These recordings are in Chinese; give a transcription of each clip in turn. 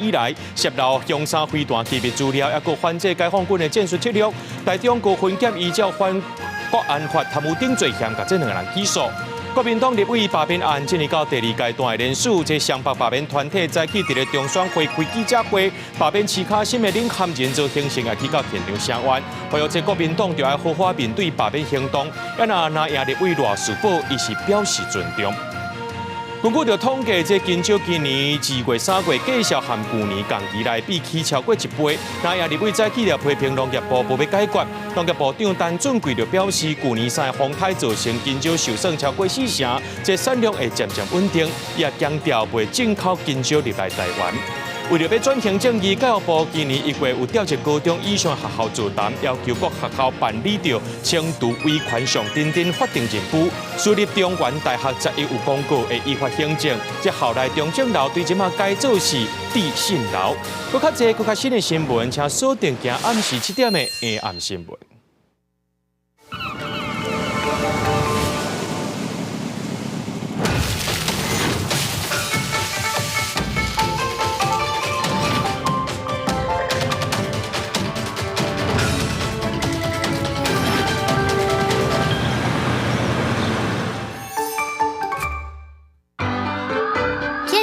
以来，泄露凶杀飞弹机密资料，也有反制解放军的战术策略。台中高分检依照反国安法贪污等罪嫌，甲这2个人起诉。国民党立委罢免案进入到第2阶段的联署，这双北罢免团体早起伫咧中选会开记者会，罢免市卡新的领涵人做形成，也去到现场声援。还有这国民党就要好好面对罢免行动，也拿赢立委赖士宝，伊是表示尊重。根据着统计，金州今年2月、3月绩效和去年同期来比起超过1倍。那也立委早起了批评农业部无要解决，农业部长陈俊贵就表示，去年3个风台造成金州受损超过4成，这产量会渐渐稳定，也强调袂进口金州入来台湾。为了要转型正义，教育部今年1月有调集高中以上学校座谈，要求各学校办理着轻度维权上等法定任务。输入中原大学11有公告会依法行政，这校内中正楼对即马改造是地信楼。更较侪、更较新的新闻，请锁定今暗时7点的下暗新闻。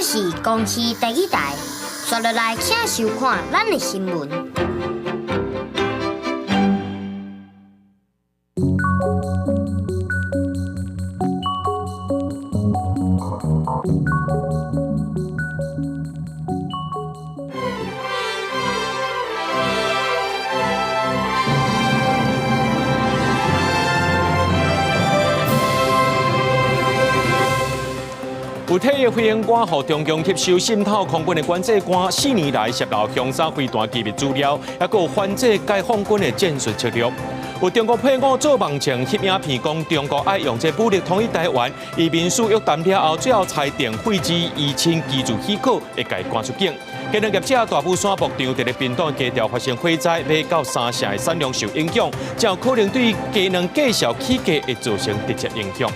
是公司第1台，刷落来请收看咱的新闻。有体育飞行官和中共吸收渗透空军的管制官，4年来泄露凶杀飞弹机密资料，也有反制解放军的战术策略。有中国配偶做梦情翕影片，讲中国爱用这武力统一台湾，而民事约谈了后，最后裁定废止移亲居住许可，会该赶出境。技能业者大埔山牧场伫咧屏东街头发生火灾，马到3成的产量受影响，才有可能对技能介绍起价会造成直接影响。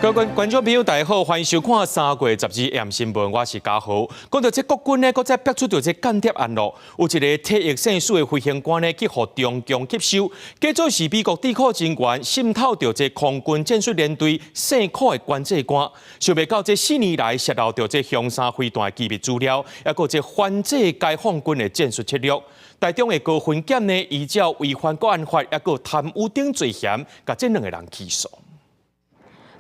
各位观众朋友，大家好，欢迎收看3月12日新闻，我是嘉豪。讲到这国军呢，搁再逼出到这间谍案咯，有一个退役胜诉的飞行官呢，去互中共吸收，假做是美国智库人员渗透到这空军战术连队姓库的管制官，想袂到这4年来泄露到这凶杀飞弹的机密资料，也有这反制解放军的战术策略。台中的高分检呢，依照违反国安法，也有贪污等罪嫌，甲这2个人起诉。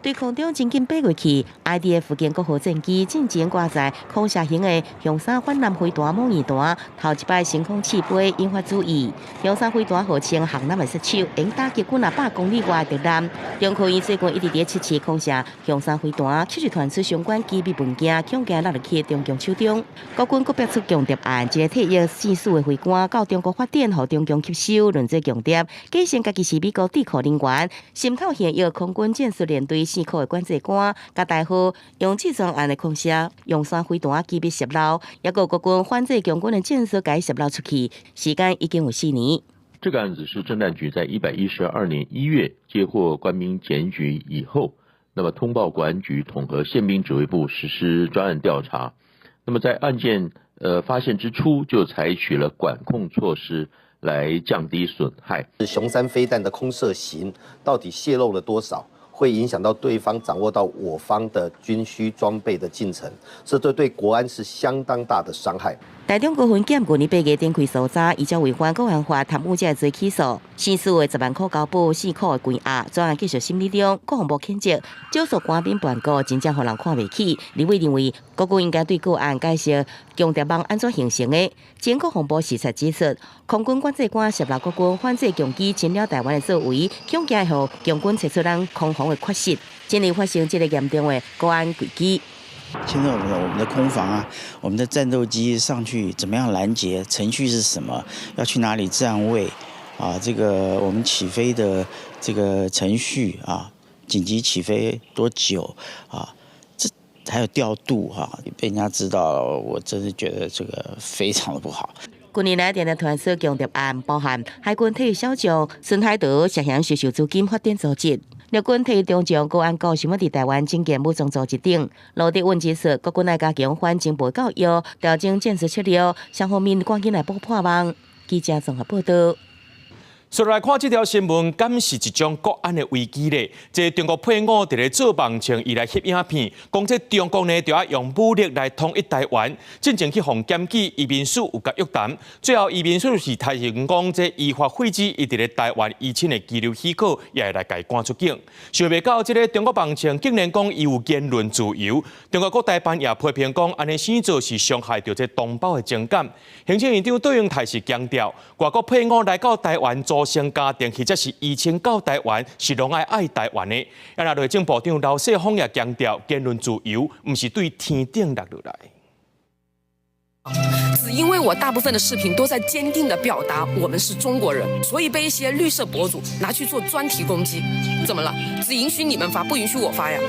对空中真紧爬过去 ，IDF 建国号战机进前挂载空射型的雄三反南飞弹模拟弹，头一摆升空起飞，引发注意。雄三飞弹号称航南的杀手，能打击军100公里外的敌人。中科院最近一直在测试空射雄三飞弹，确实传出相关机密文件，恐惊落入去中共手中。国军阁逼出强谍案，一个退役胜诉的飞官到中国发展，和中共吸收，论做强谍，假称家己是美国智库人员，渗透现役空军战术连队。4科的管制官，甲大伙用这桩案的空射，用山飞弹机密泄露，也有国军反制共军的建设改泄露出去，时间已经有4年。这个案子是政战局在112年1月接获官兵检举以后，那么通报国安局统合宪兵指挥部实施专案调查。那么在案件发现之初，就采取了管控措施来降低损害。雄三飞弹的空射型到底泄露了多少？会影响到对方掌握到我方的军需装备的进程，这对国安是相当大的伤害。台中高分检去年8月展开搜查，依照违反国安法贪污罪罪起诉，新诉的10万块交保，4科的关押，专案继续审理中。国防部谴责少数官兵叛国，真正让人看不起。立委认为，国军应该对个案解释强谍网安怎形成的。前国防部视察指出，空军管制官泄露国军反制共机侵了台湾的作为，恐惊会让共军测出咱空防的缺失，进而发生这个严重的国安危机。现在我们的空防啊，我们的战斗机上去怎么样拦截？程序是什么？要去哪里站位？啊，这个我们起飞的这个程序啊，紧急起飞多久啊？这还有调度哈，被人家知道，我真是觉得这个非常的不好。近年来，电力团涉强谍案，包含海军体育小将孙海德涉嫌收受资金发展组织。陆军提中将国安局想要伫台湾增建武装组织等，陆地问指出，国军来加强反情报教育，调整战术策略，双方面赶紧来补破网。记者综合报道。再来看这条新闻，敢是一种国安的危机咧？这中国配偶伫咧做梦称伊来翕影片，讲这中国呢就要用武力来统一台湾，进前去互检举，移民署有甲约谈，最后移民署是提醒讲这依法废止伊伫咧台湾移亲的居留许可，也会来甲伊赶出境。想袂到这个中国梦称竟然讲伊有言论自由，中国国台办也批评讲安尼生做是伤害到这同胞的情感。行政院长杜永泰是强调，外国配偶来到台湾组成家庭，或者是移亲到台湾，是拢爱台湾的。那内政部长刘世芳也强调，言论自由不是对天顶落落来。只因为我大部分的视频都在坚定地表达我们是中国人，所以被一些绿色博主拿去做专题攻击。怎么了？只允许你们发，不允许我发呀？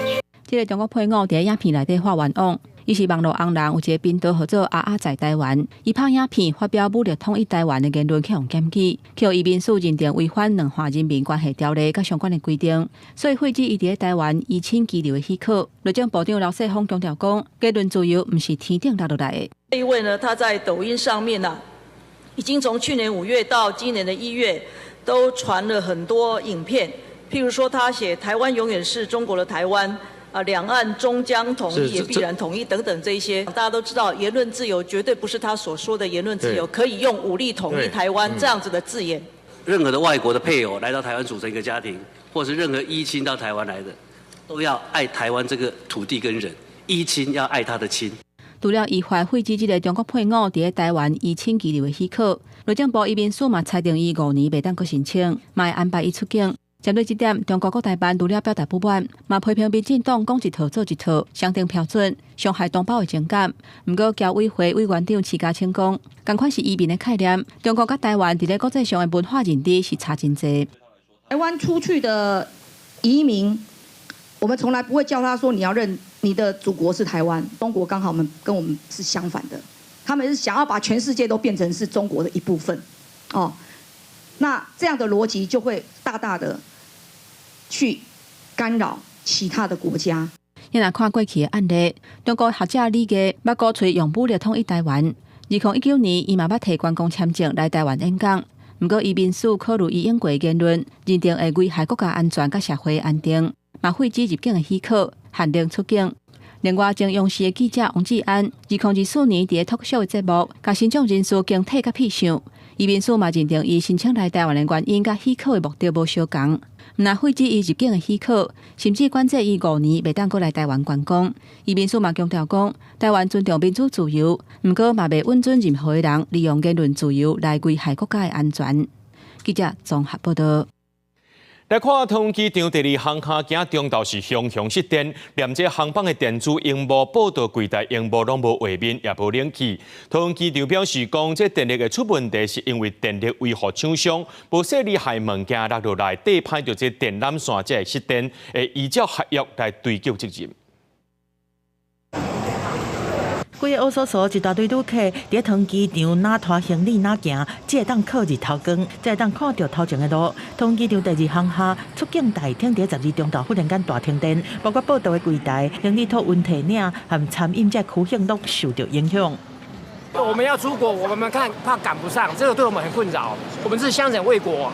这个中国配偶在影片内底发冤枉。伊是网络红人，有一个频道号做阿在台湾，伊拍影片发表武力统一台湾的言论去互检举，去移民署认定违反两岸人民关系条例甲相关的规定，所以废止伊伫台湾移亲居留的许可。内政部长刘世芳强调讲，言论自由毋是天顶落落来的。这一位呢，他在抖音上面已经从去年5月到今年的1月，都传了很多影片，譬如说他写台湾永远是中国的台湾。两岸终将统一，也必然统一等等这一些，大家都知道，言论自由绝对不是他所说的言论自由，可以用武力统一台湾这样子的字眼。任何的外国的配偶来到台湾组成一个家庭，或是任何依亲到台湾来的，都要爱台湾这个土地跟人，依亲要爱他的亲。除了依法废止这个中国配偶伫台湾移亲居留的许可，内政部移民署嘛裁定伊5年袂当搁申请，嘛会安排伊出境。针对这点，中国国台办除了表达不满，嘛批评民进党讲一套做一套，相定标准，伤害同胞的情感。不过，侨委会委员长徐家清讲，同款是移民的概念，中国甲台湾伫咧国际上的文化认知是差真济。台湾出去的移民，我们从来不会叫他说你要认你的祖国是台湾，中国刚好跟我们是相反的，他们是想要把全世界都变成是中国的一部分，那这样的逻辑就会大大的去干扰其他的国家。咱来看过去的案例，中国学者李家捌鼓吹用武力统一台湾。2019年，伊嘛捌摕观光签证来台湾演讲。不过，移民署考虑伊用过的言论，认定会危害国家安全甲社会安定，嘛废止入境的许可，限令出境。另外，前央视的记者王志安，2024年伫脱口秀的节目，甲新疆人士经体甲翕相。移民署嘛认定伊申请来台湾的原因甲许可的目的无相同。若废止伊入境的许可，甚至管制伊5年袂当过来台湾观光。移民署嘛强调讲，台湾尊重民主自由，毋过嘛袂允准任何人利用言论自由来危害国家的安全。记者综合报道。来看通机场第2航廈行中道是熊熊失电，连这航班的电子荧幕、报道柜台荧幕拢无画面，也无冷气。通机场表示讲，这电力的出问题是因为电力维护厂商无细厉害物件落落来，底歹着这电缆线才会失电，会依照合约来追究责任。规个乌索索一大堆旅客伫通机场哪拖行李哪行，只会当靠日头光，才会当看到头前的路。通机场第2航廈出境大厅伫12中道忽然间大停电，包括报道的柜台、行李托运提领和餐饮这区域都受到影响。我们要出国，我们怕赶不上，这个对我们很困扰。我们是相忍为国。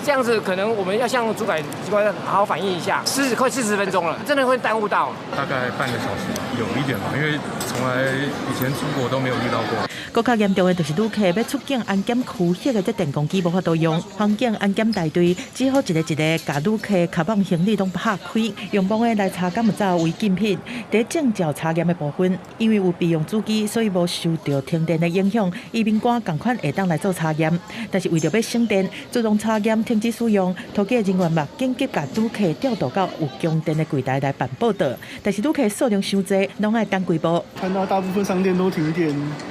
这样子可能我们要向主管机关好好反映一下，快40分钟了，真的会耽误到。大概半个小时，有一点吧，因为从来以前出国都没有遇到过。更加严重的就是旅客要出境安检区域的这电公机无法度用，航警安检大队只好一个甲旅客卡绑行李拢拍开，用帮的来查敢有走违禁品。在证照查验的部分，因为有备用主机，所以无受到停电的影响，移民官同款会当来做查验。但是为着要省电，自动查验停止使用，托机人员嘛紧急甲旅客调度到有供电的柜台来办报道。但是旅客数量伤济，拢爱等几步。看到大部分商店都停电，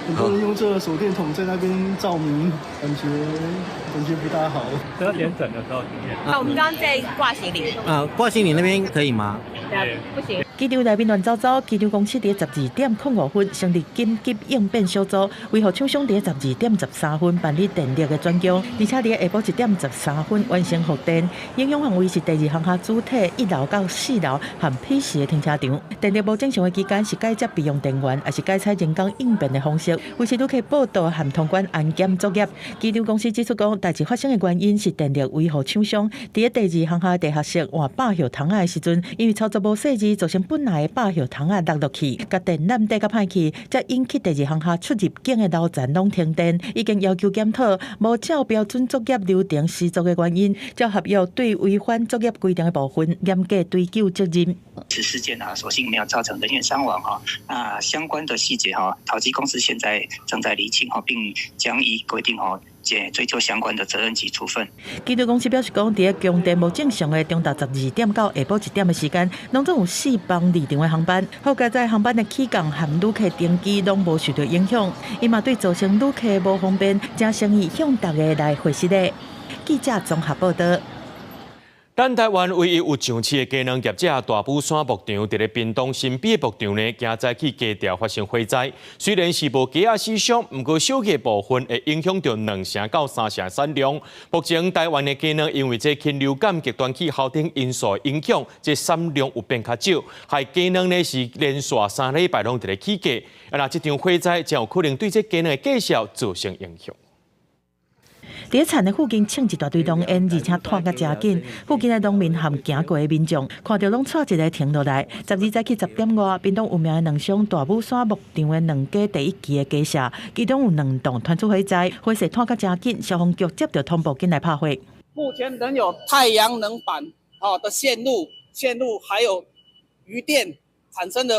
很多人用这个手电筒在那边照明，感觉不大好。12点整的时候停电。我们刚刚在挂行李。挂行李那边可以吗？不行。机场内面乱糟糟，机场公司伫12:05成立紧急应变小组，维护厂商伫12:13办理电力的转供，而且伫下晡1:13完成复电。影响范围是第2航厦主体1楼到4楼和 P 市的停车场。电力无正常的期间是改接备用电源，还是改采人工应变的方式，维持旅客报到和通关安检作业。机场公司指出讲，代志发生的原因是电力维护厂商伫第2航厦地下室换百叶桶的时阵，因为操作无细致，造成本来的百叶桶落落去，甲电缆底甲歹去，才引起第2航厦出入境的路站拢停电。已经要求检讨无照标准作业流程施作的原因，照合约对违反作业规定的部分严格追究责任。此事件所幸没有造成人员伤亡相关的细节陶机公司现在正在厘清并将依规定追究相关的责任及处分。机场公司表示讲，伫供电无正常的中昼12点到下晡1点的时间，拢总有4班离场的航班。好在在航班的起降和旅客登机拢无受到影响，伊嘛对造成旅客无方便，正诚意向大家来回释的。记者综合报道。咱台湾唯一有上市的佳能业者大埔山牧场，伫咧屏东新北牧场呢，今早起鸡条发生火灾。虽然是无鸡仔死伤，不过小鸡部分会影响到2成到3成产量。目前台湾的鸡能因为这禽流感极端气候等因素影响，这产量有变较少，害鸡能呢是连续3礼拜拢伫咧起价。那这场火灾将有可能对这鸡能的计销造成影响。伫田的附近请一大堆浓烟，而且拖甲真紧。附近的农民和行过的民众看到拢错一个停落来。12早起10点外，屏东有名的2箱大武山牧场的2家第1期的鸡舍，其中有2栋传出火灾，火势拖甲真紧，消防局接到通报进来拍火。目前仍有太阳能板的线路还有余电产生的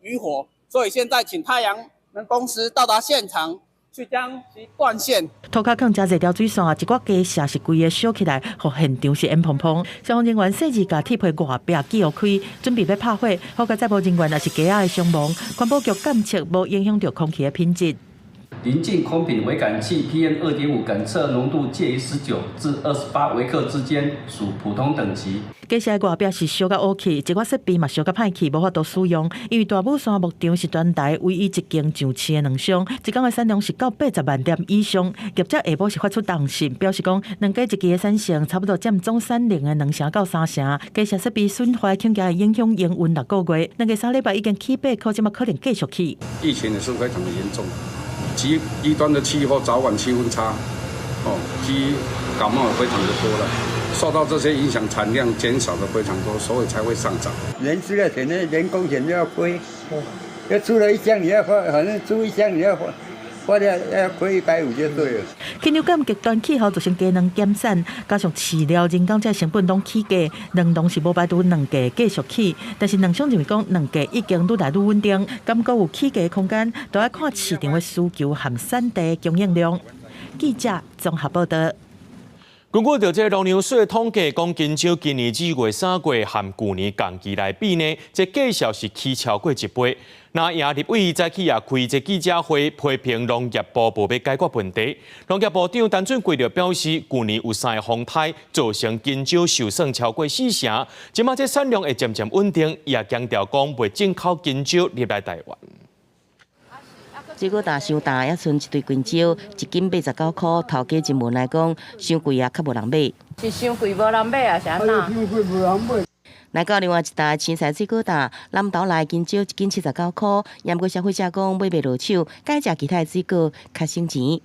余火，所以现在请太阳能公司到达现场。去将其断线。涂骹放遮侪条水线，一寡鸡舍是规个烧起来，互现场是烟蓬蓬。消防人员细致甲铁皮外壁锯开，准备要拍火。好在载务人员也是鸡仔的伤亡。环保局监测无影响到空气的品质。邻近空品微感器 PM2.5 感测浓度介于19至28微克之间，属普通等级。鸡舍外壁是烧甲乌气，一寡设备嘛烧甲歹去，无法度使用。因为大武山牧场是全台唯一一间上市的2箱，一天的产量是到80万点以上。业者下晡是发出重信，表示讲2家一期的产线差不多占总产量的2成到3成。鸡舍设备损坏恐惊会影响营运6个月。2个3礼拜已经起8，可怎么可能继续起？疫情也是非常的严重。极端的气候，早晚气温差，鸡感冒也非常的多了，受到这些影响，产量减少的非常多，所以才会上涨。人吃了钱呢，人工钱就要亏，要出了1箱你要花，反正出1箱你要花掉要亏150就对了。禽流感极端气候造成鸡卵减产，加上饲料、人工这成本拢起价，冷冻是无排除2价继续起。但是2箱认为讲2价已经愈来愈稳定，感觉有起价的空间，都要看市场的需求和产地供应量。记者综合报道。根据着这农粮署的统计，讲金蕉今年2月、3月和去年同期来比呢，这价销是起超过1倍。那也立委早起也开这记者会，批评农业部无要解决问题。农业部长陈俊贵就表示，去年有3个风台造成金蕉受损超过4成，即马这产量会渐渐稳定，也强调讲袂进口金蕉入来台湾。水果大伤大，还剩一堆金蕉，一斤89块。头家一问来讲，伤贵也较无人买。是伤贵无人买啊？是安怎？伤贵无人买。来到另外一台青菜水果大，南投来金蕉一斤79块，也过消费者讲买袂落手，改食其他的水果较省钱。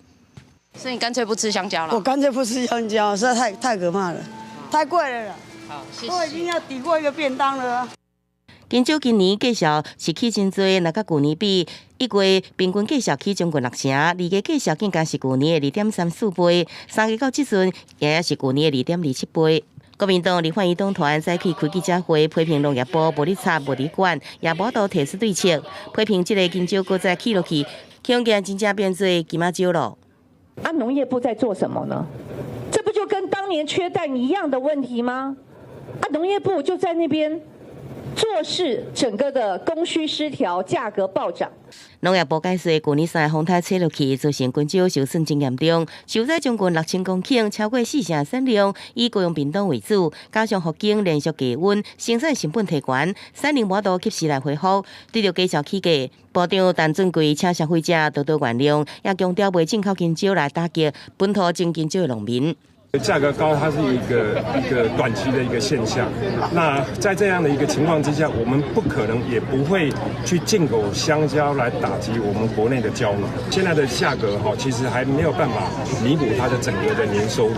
所以你干脆不吃香蕉了？我干脆不吃香蕉，实在太可怕了，太贵了啦。好，谢谢。都已经要抵过一个便当了。金蕉今年价销是起真多，若甲去年比，1月平均价销起将近6成，2月价销更加是去年的2.34倍，3月到即阵也是去年的2.27倍。国民党立法院党团早起开记者会，批评农业部无咧插、无咧管，也无都提出对策，批评这个金蕉搁再起落去，恐惊真正变做金仔蕉咯。啊，农业部在做什么呢？这不就跟当年缺蛋一样的问题吗？啊，农业部就在那边做事整个的供需失调，价格暴涨。农业部解释，去年3月风台吹落去，造成菌少受损真严重，受灾将近6000公顷，超过40%产量以高雄屏东为主，加上福建连续低温，生产成本提悬，产能无度及时来恢复，对着低潮起价。部长陈俊贵请消费者多多原谅，也强调袂进口金蕉来打击本土种金蕉的农民。价格高，它是一个短期的一个现象。那在这样的一个情况之下，我们不可能也不会去进口香蕉来打击我们国内的蕉农。现在的价格其实还没有办法弥补它的整个的年收入。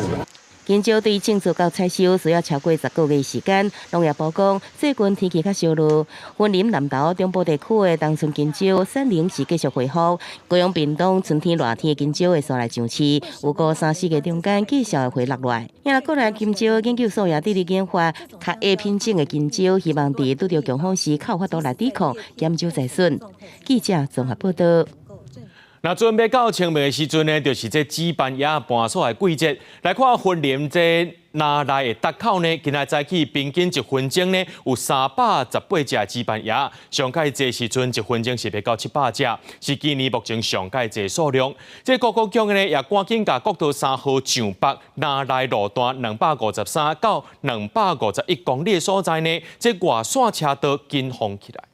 金蕉对种植到采收需要超过10个月时间。农业部讲，最近天气较烧热，云林南投中部地区的冬春金蕉产能是继续恢复。高雄屏东春天热天的金蕉会煞来上市，有个3-4个中间继续会落来。因为国内金蕉研究所也致力研发较A品种的金蕉，希望伫拄着强风时较有法度来抵抗减少灾损。记者综合报道。那准备到清明的时阵呢，就是这纸板鸭搬出的季节。来看云林这拿来的达口呢，今仔早起平均1分钟呢有318只纸板鸭，上届这时阵1分钟是要到700只，是今年目前上届这数量。这高局局呢也赶紧甲国道3号上北拿来路段253到251公里的所在呢，这外线车道紧封起来。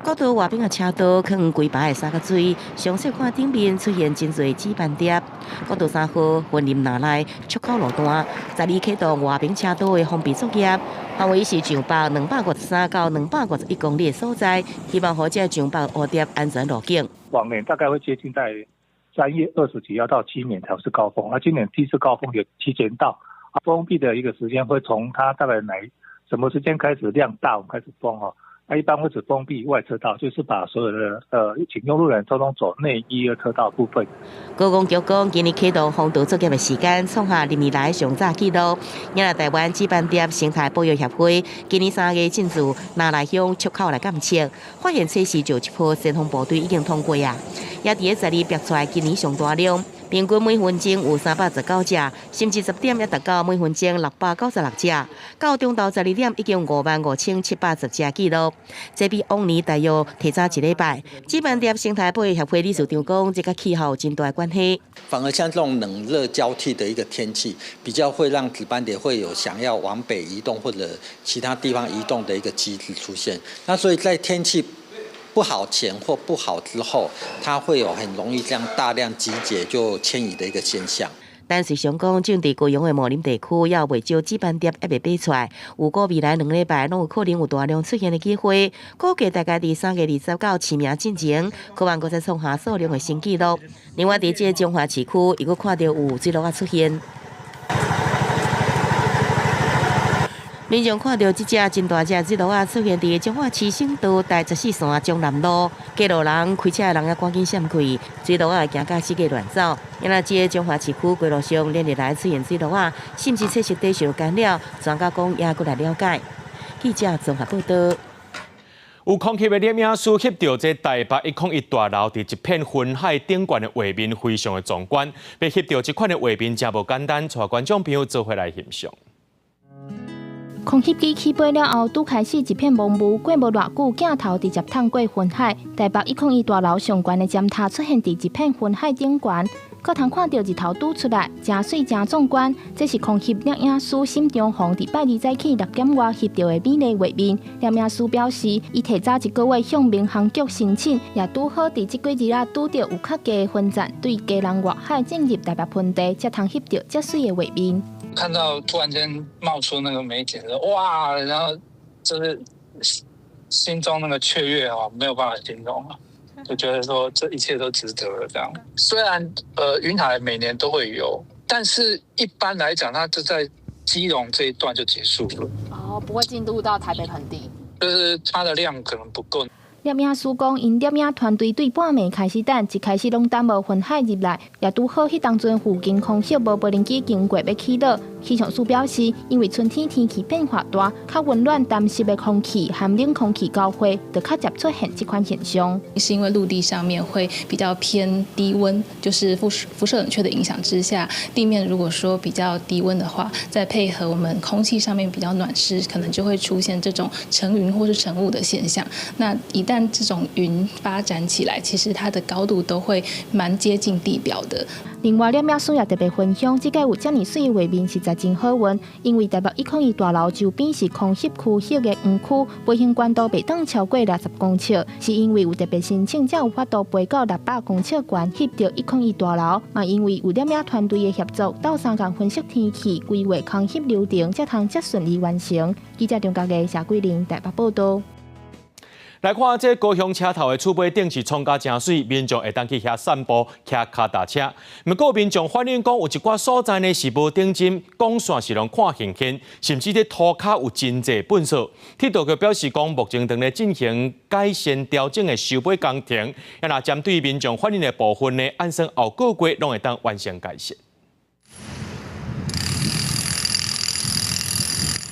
国道外边的车道放规排的三角锥，详细看顶面出现真侪纸板碟。国道3号云林拿来出口路段，12启动外边车道的封闭作业，范围是上北253到251公里的所在，希望好这上北乌碟安全路径。往年大概会接近在3月20几号到今年才是高峰，那今年第一次高峰也提前到，封闭的一个时间会从它大概什么时间开始量大，我们开始封它一般会只封闭外车道，就是把所有的请用路人通通走内1、2车道部分。高公局讲，今年启动封道作业的时间创下历年来上早纪录。因为台湾纸板碟生态保育协会今年3月进驻拿来乡出口来监测，发现测试就一波先锋部队已经通过啊，也伫个12标出来今年上大量。平均每分钟有319只，甚至10点也达到每分钟696只。到中昼12点已经55710只记录，这比往年大约提早1礼拜。纸板碟生态保育协会理事长讲，这跟气候有真大关系。反而像这种冷热交替的一个天气，比较会让纸板碟会有想要往北移动或者其他地方移动的一个机制出现。那所以在天气不好前或不好之后，它会有很容易这样大量集结就迁移的一个现象。但是想讲，种伫高雄的茂林地区，也有未少纸板碟还未摆出来，有个未来2礼拜拢有可能有大量出现的机会。估计大概伫3月20到清明之前，可能再创下数量的新纪录。另外，伫这中华市区，又搁看到有水路出现。民众看到这只真大只水鹿出现伫彰化市省道第14线中南路，街路人开车的人也赶紧闪开，水鹿行到四界乱走。因为这彰化市区街路上连日来出现水鹿，是不是测试地受干扰？专家讲也过来了解。记者综合报道。有空气的摄影师翕到这台北101大楼伫一片云海顶悬的画面，非常的壮观。要翕到这款的画面真无简单，带观众朋友做回来欣赏。空翕机起飞了后，拄开始一片蒙雾，过无偌久，镜头直接探过云海。台北101大楼上悬的尖塔出现伫一片云海顶悬，可通看到日头拄出来，真水真壮观。这是空翕摄影师沈中宏伫拜2早起6点外翕到的美丽画面。摄影师表示，伊提早1个月向民航局申请，也拄好伫这几日拄到有较低的分站，对家人外海进入台北盆地，才通翕到这水的画面。看到突然间冒出那个美景，哇！然后就是心中那个雀跃没有办法形容啊，就觉得说这一切都值得了。这样，虽然云海每年都会有，但是一般来讲，它就在基隆这一段就结束了。不会进入到台北盆地，就是它的量可能不够。摄影师讲，因摄影团队对半暝开始等，一开始拢等无云海入来，也拄好迄当阵附近空袭无无人机经过要起落，气象署表示，因为春天天气变化大，较温暖潮湿的空气和冷空气交汇，就较接出现这款现象。是因为陆地上面会比较偏低温，就是辐射冷却的影响之下，地面如果说比较低温的话，再配合我们空气上面比较暖湿，可能就会出现这种成云或是成雾的现象。那一旦这种云发展起来，其实它的高度都会蛮接近地表的。另外，了需要特别分享，这个有这么水的画面实在真好运，因为台北101大楼周边是空翕区域的园区，飞行高度袂当超过60公尺，是因为有特别申请才有法度飞到600公尺高翕到101大楼，嘛因为有团队的协助，斗3工分析天气，规划空翕流程，才通顺利完成。记者中国的谢桂玲台北报道。来看这高雄车头的厝尾顶是冲甲真水，民众会当去遐散步、骑脚踏车。不过民众反映讲，有一寡所在呢是无顶针，光线是拢看现现，甚至咧涂骹有真侪粪扫。铁道局表示讲，目前正咧进行改善调整的收尾工程，也若针对民众反映的部分呢，按算后个月拢会当完成改善。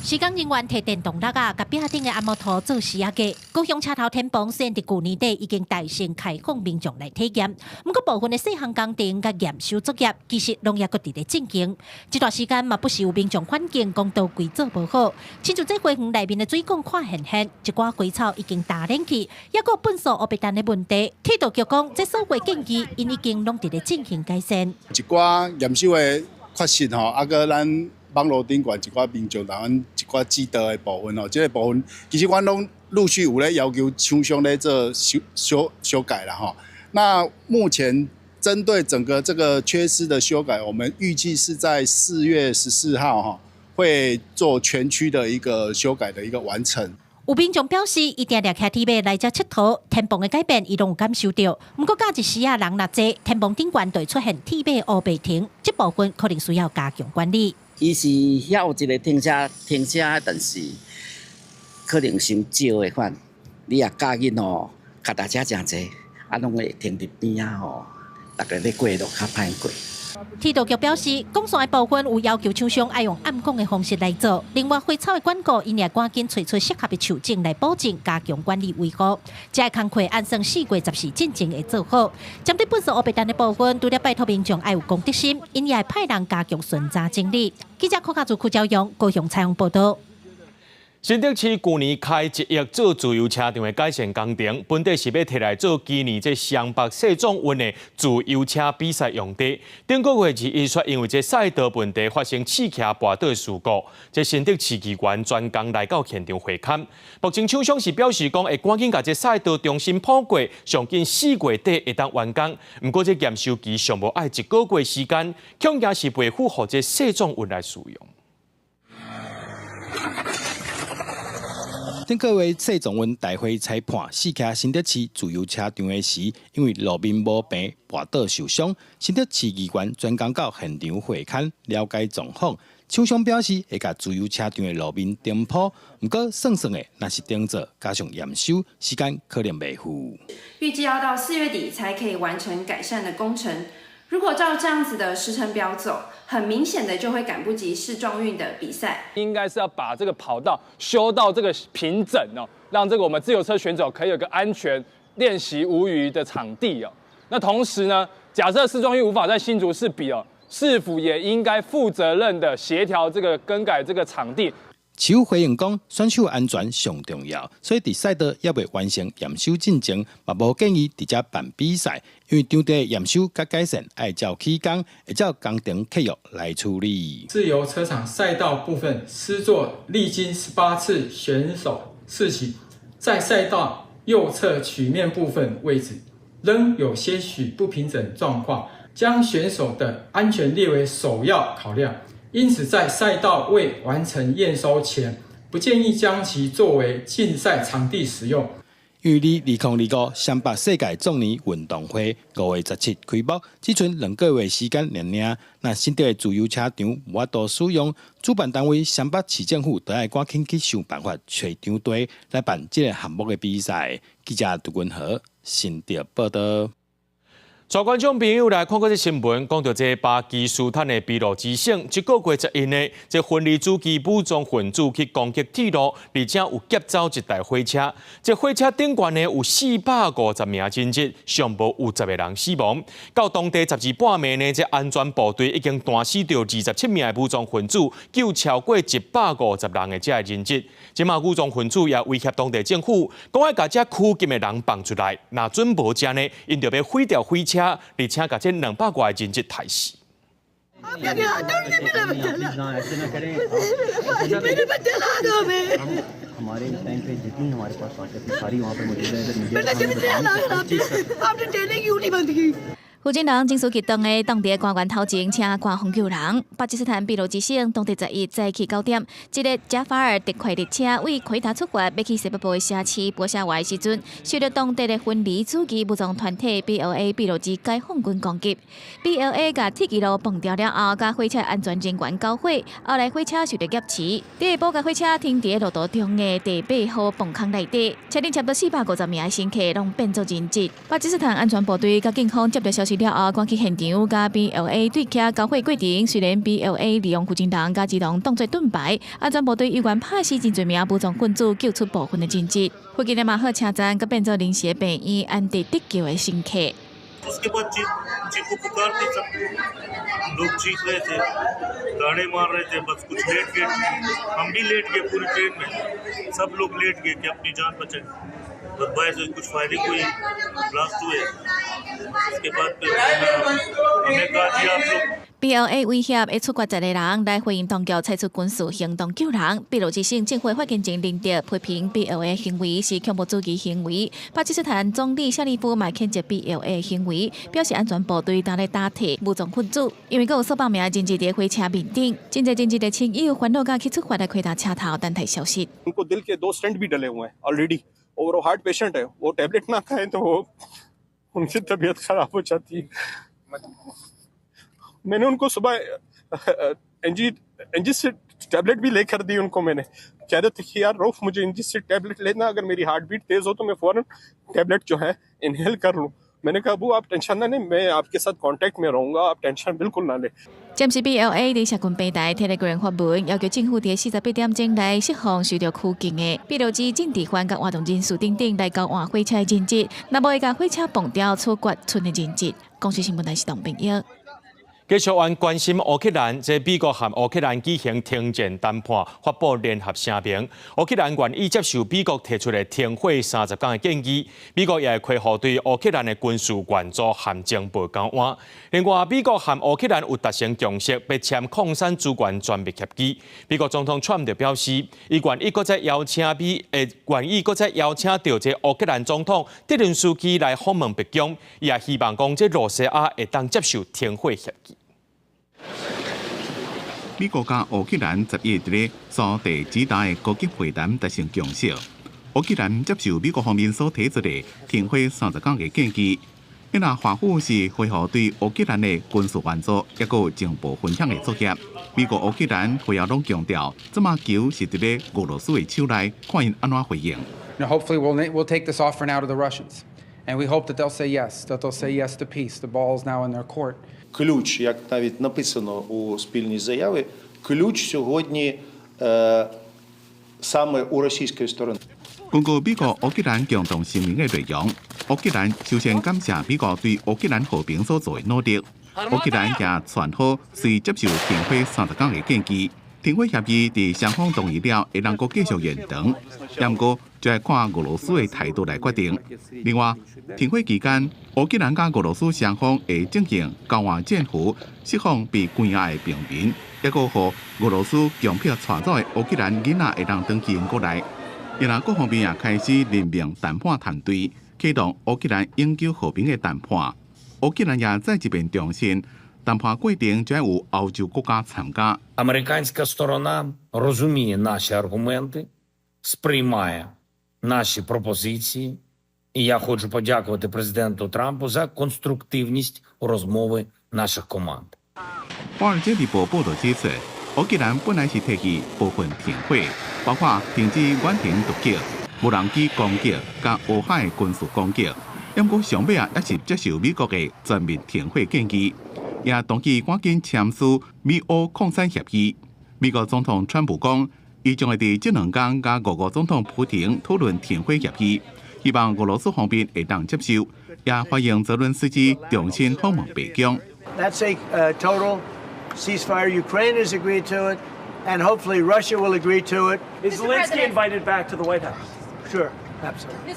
施工人员摕电动蜡甲壁顶的按摩图做视野架。高雄车头天棚虽然伫去年底已经大盛开放民众来体验，不过部分的细项工程甲验收作业其实拢也搁伫咧进行。这段时间嘛，不时有民众反映公道规做无好，亲像这花园内面的水管看现现，一寡花草已经打冷去，也搁粪扫黑白蛋的问题。铁道局讲，这所有建议因已经拢伫咧进行改善。一寡验收的确实吼，啊个咱。网络顶悬一寡民众台湾一寡指导的部分哦，这个部分其实阮拢陆续有咧要求厂商咧做修改了哈。那目前针对整个这个缺失的修改，我们预计是在4月14号哈会做全区的一个修改的一个完成。有民众表示，伊定定骑铁马来遮佚佗，天棚的改变伊拢有感受到。不过，假一时啊，人若多，天棚顶悬就会出现铁马乌白停，这部分可能需要加强管理。伊是遐有一个停车，但是可能伤少的款。你也驾紧吼，脚踏车真济，啊，拢会停伫边啊吼，大家咧过路较歹过。铁道局表示，公线的部分有要求厂商爱用暗光的方式来做。另外，花草的管告，因也赶紧找出适合的树种来保证加强管理维护。这个工课按算4月14进前会做好。针对粪扫黑白蛋的部分，除了拜托民众爱有公德心，因也会派人加强巡查整理。记者柯家族邱朝阳高雄采访报道。新竹市去年开1亿做自由车场的改善工程，本地是要摕来做今年这双北世壮运的自由车比赛用地。顶个月2日却因为这赛道问题发生刺骑跋倒事故，这新竹市议员专工来到现场会勘。目前厂商是表示讲会赶紧把这赛道重新铺过，上近4月底会当完工。不过这验收期尚无爱1个月时间，恐惊是袂符合这世壮运来使用。顶个月世壮运大会裁判4骑新竹市自由车场的时，因为路面无平滑倒受伤，新竹市议员专工到现场会勘了解状况。厂商表示会甲自由车场的路面顶铺，不过算的若是顶做加上验收，时间可能袂赴。预计要到4月底才可以完成改善的工程。如果照这样子的时程表走，很明显的就会赶不及世壮运的比赛。应该是要把这个跑道修到这个平整哦，让这个我们自由车选手可以有个安全练习无虞的场地哦。那同时呢，假设世壮运无法在新竹市比哦，市府也应该负责任的协调这个更改这个场地。市府回应讲，选手安全上重要，所以伫赛道也未完成验收进程，嘛无建议直接办比赛，因为场地验收甲改善爱照期间，会照工程契约来处理。自由车场赛道部分施作历经18次选手试骑，在赛道右侧曲面部分位置仍有些许不平整状况，将选手的安全列为首要考量。因此，在赛道未完成验收前，不建议将其作为竞赛场地使用。预计2025双北世界壮年运动会5月17开幕，只剩2个月时间尔。那新竹的自由车场无法度使用，主办单位双北市政府都要赶紧去想办法找场地来办这个项目的比赛。记者杜君和新竹报道。全观众朋友来看过这新闻，讲到这巴基斯坦的秘鲁之省，一个月之内，这分离主义武装分子去攻击铁路，而且有劫走一台火车。这火车顶悬呢有450名真迹，上无有10个人死亡。到当地12半暝呢，这安全部队已经弹死到27名的武装分子，救超过150人的这人质。即马武装分子也威胁当地政府，讲要把这拘禁的人放出来，若准无这呢，因就要毁掉火车。而且把这200多个人质杀死。负责人情绪激动的当地官员头前请官方救人。巴基斯坦秘鲁之省当地11早起9点，一个加法尔特快列车为奎塔出发，要去西北部的城市波沙瓦的时阵，受到当地的分离主义武装团体 BLA 秘鲁之解放军攻击。BLA 甲铁轨路崩掉了后，甲火车安全人员交火，后来火车受到劫持。第二部甲火车停伫路途中的第8号崩坑内底，车顶差不多450名的乘客拢变作人质。巴基斯坦安全部队甲警方接到消息了后，赶去现场，甲 BLA 对徛交火过程。虽然 BLA 利用负责人甲机动当作盾牌，安全部队有关拍死真侪名武装分子，救出部分的人质。附近的马赫车站，甲变作临时的病院，安置得救的乘客。उसके बाद चीखो पुकार थी, सब लोग चीख रहे थे, गाड़े मार रहे थे, बस कुछ लेट गए, हम भी लेट गए पूरी ट्रेन में, सब लोग लेट गए कि अपनी जान बचाएं। बस बाहर से कुछ फायरिंग हुई, ब्लास्ट हुए, उसके बाद फिर हमें कहा जी आप लोग BLA 威胁会出国10个人来回应当局采取军事行动救人。秘鲁之省政府发言人林德批评 BLA 行为是恐怖主义行为。巴基斯坦总理夏利夫也谴责 BLA 行为，表示安全部队当咧打击武装分子，因为有数百名人质伫火车面顶，真侪人质的亲友烦恼甲去出发来开打车头等待消息。उनको दिल के 2 स्टेंट भी डले हुए हैं ऑलरेडी और वो हार्ट पेशेंट है, वो टैबलेट ना खाएं तो उनकी तबीयत खराब हो जाती है। मैंने उनको सुबह एनजी से टैबलेट भी लेकर दी उनको। मैंने कह रहे थे कि यार रऊफ मुझे एनजी से टैबलेट लेना, अगर मेरी हार्ट बीट तेज हो तो मैं फौरन टैबलेट जो है इनहेल कर लूँ। मैंने कहा अबू आप टेंशन ना लें, मैं आपके साथ कांटेक्ट में रहूँगा, आप टेंशन बिल्कुल ना लें। 暂时 BLA 伫社群平台 Telegram 发文，要求政府伫48点钟内释放受到拘禁的秘鲁之政治犯甲活动人士等等来交换火车的人质，若无会甲火车崩掉出国村的人质。公司新闻台是董炳耀。继续关心乌克兰，这美国和乌克兰举行停战谈判，发布联合声明。乌克兰愿意接受美国提出的停火30天的建议，美国也会恢复对乌克兰的军事援助和情报交换。另外，美国和乌克兰有达成共识，要签矿产资源专密协议。美国总统川普表示，伊愿意搁再邀请到这乌克兰总统泽连斯基来访问北京，也希望讲这罗西亚会当接受停火协议。美国甲乌克兰11日所第几大的高级会谈达成共识。乌克兰接受美国方面所提出的停火30天的建议，因那华府是恢复对乌克兰的军事援助，也有情报分享的作业。美国乌克兰会也拢强调，这马球是伫咧俄罗斯的手内，看因安怎回应。Hopefully we'll take this offering out of the Russians, and we hope that they'll say yes, that they'll say yes to peace. The ball's now in their court. Ключ, як навіть написано у спільній заяві, ключ сьогодні саме у російської сторони. 根據美國烏克蘭共同聲明嘅內容，烏克蘭首先感謝美國對烏克蘭和平所做嘅努力。烏克蘭也傳好雖接受停火30天嘅建議，停火協議在雙方同意了，會能夠繼續延長。不過，就係看俄羅斯嘅態度來決定。另外，停火期間，烏克蘭甲俄羅斯雙方會進行交換戰俘，釋放被關押嘅平民，也個予俄羅斯強迫帶走嘅烏克蘭囡仔會當回去英國來。然後各方面也開始任命談判團隊，啟動烏克蘭永久和平嘅談判。烏克蘭也再一遍重申，談判過程將有歐洲國家參加。Американська сторона розуміє наші аргументи, сприймає наші пропозиції, і я хочу подякувати президенту Трампу за конструктивність у розмови наших команд. 華爾街日報報導指出，烏克蘭本來是提議部分停火，包括停止遠程突擊、無人機攻擊、甲烏海軍事攻擊，不过上尾也是接受美国的全面停火建议，也同意赶紧签署美欧扩散协议。美国总统川普讲，伊将会伫这2天甲俄国总统普京讨论停火协议，希望俄罗斯方面会当接受，也欢迎泽伦斯基重新访问北京。That's a total ceasefire. Ukraine has agreed to it, and hopefully Russia will agree to it. Is Zelensky invited back to the White House? Sure, absolutely.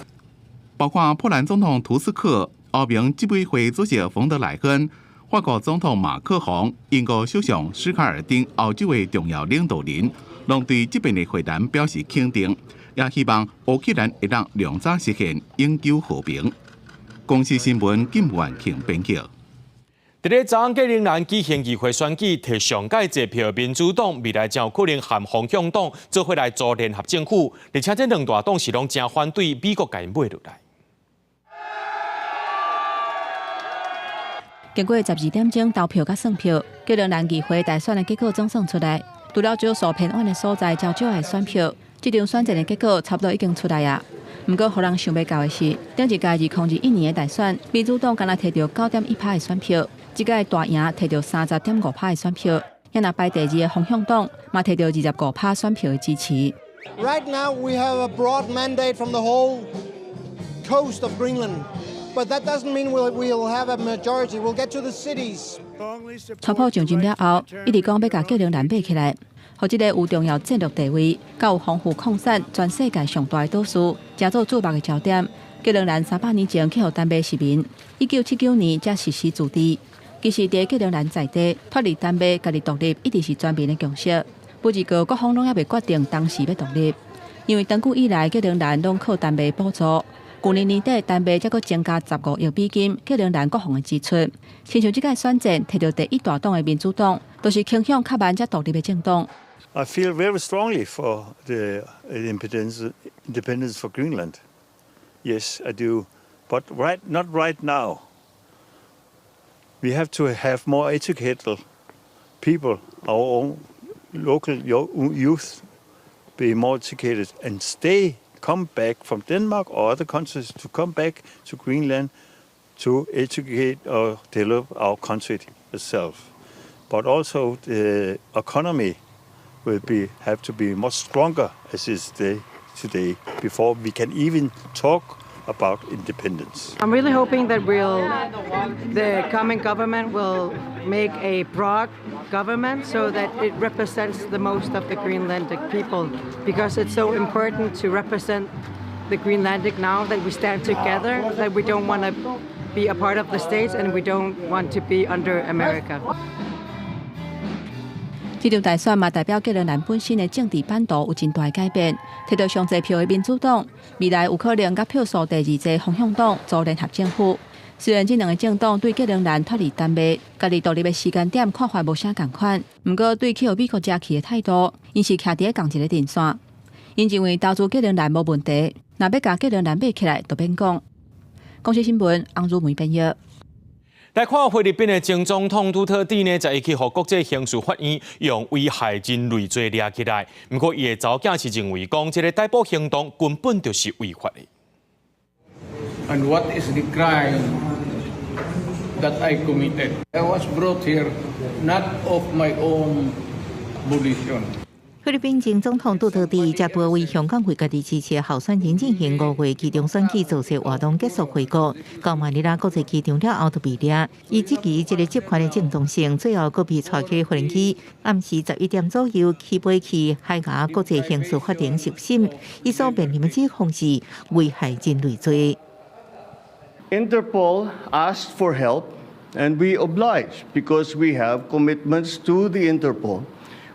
包括波兰总统图斯克、欧盟执委会主席冯德莱恩、法国总统马克宏、英国首相史卡尔等欧洲的重要领导人，拢对这边的会谈表示肯定，也希望乌克兰会当量早实现永久和平。公司新闻金万庆编辑。伫咧昨晚，基隆兰举行议会选举，摕上届坐票，民主党未来将有可能和方向党做伙来组联合政府，而且这2大党是拢正反对美国介买落来。经过12点钟投票甲算票，基隆兰议会大选的结果总算出来，除了少数偏远的所在较少的选票，这场选战的结果差不多已经出来啊。不过，互人想袂到的是，顶一届2021年的大选，民主党敢若摕到9.1%的选票，这届大赢摕到30.5%的选票，也若排第2的方向党嘛摕到25%选票的支持。Right now, we have a broad mandate from the whole coast of Greenland, but that doesn't mean we'll have a majority. We'll get to the cities. 川普上任了后，一直讲要甲基隆兰买起来。互这个有重要战略地位、甲有丰富矿产、全世界上大的岛屿，正做注目的焦点。基隆兰300年前去互丹麦殖民，1979年才实施自治。其实，伫基隆兰在地脱离丹麦、家己独立，一直是全面的共识。不过，各方拢还未决定当时要独立，因为长久以来基隆兰拢靠丹麦补助。去年年底，丹麦才阁增加15亿美金基隆兰国防的支出。亲像这届选战摕到第1大党的民主党，都是倾向较慢才独立的政党。I feel very strongly for the independence for Greenland. Yes, I do. But not right now. We have to have more educated people, our own local youth, be more educated and come back from Denmark or other countries to come back to Greenland to educate or develop our country itself. But also the economy will have to be much stronger as is today before we can even talk about independence. I'm really hoping that the coming government will make a broad government so that it represents the most of the Greenlandic people, because it's so important to represent the Greenlandic now that we stand together, that we don't want to be a part of the States and we don't want to be under America. 这场大选嘛，代表基隆兰本身的政治版图有真大的改变。摕到上侪票的民主党，未来有可能甲票数第2个方向党组联合政府。虽然这2个政党对基隆兰脱离丹麦、家己独立的时间点看法无啥共款，不过对去美国遮去的态度，因是徛伫同一个阵线。因认为投资基隆兰无问题，若要甲基隆兰买起来，就免讲。公司新闻，洪如梅编译。来看菲律宾的前总统杜特地呢，在一起和国际刑事法院用危害人类罪抓起来。不过，伊的查某囝是认为讲，这个逮捕行动根本就是违法的。And what is the crime that I committed? I was brought here not of my own volition. 菲律宾前总统杜特地接拨为香港为家己支持候选人进行5月期中选举造势活动结束回国，到马尼拉国际机场了后就被抓。伊质疑这个集团的正当性，最后佫被带去无人机。暗时11点左右起飞去海牙国际刑事法庭受审，伊所面临的指控是危害人类罪。Interpol asked for help, and we obliged because we have commitments to the Interpol,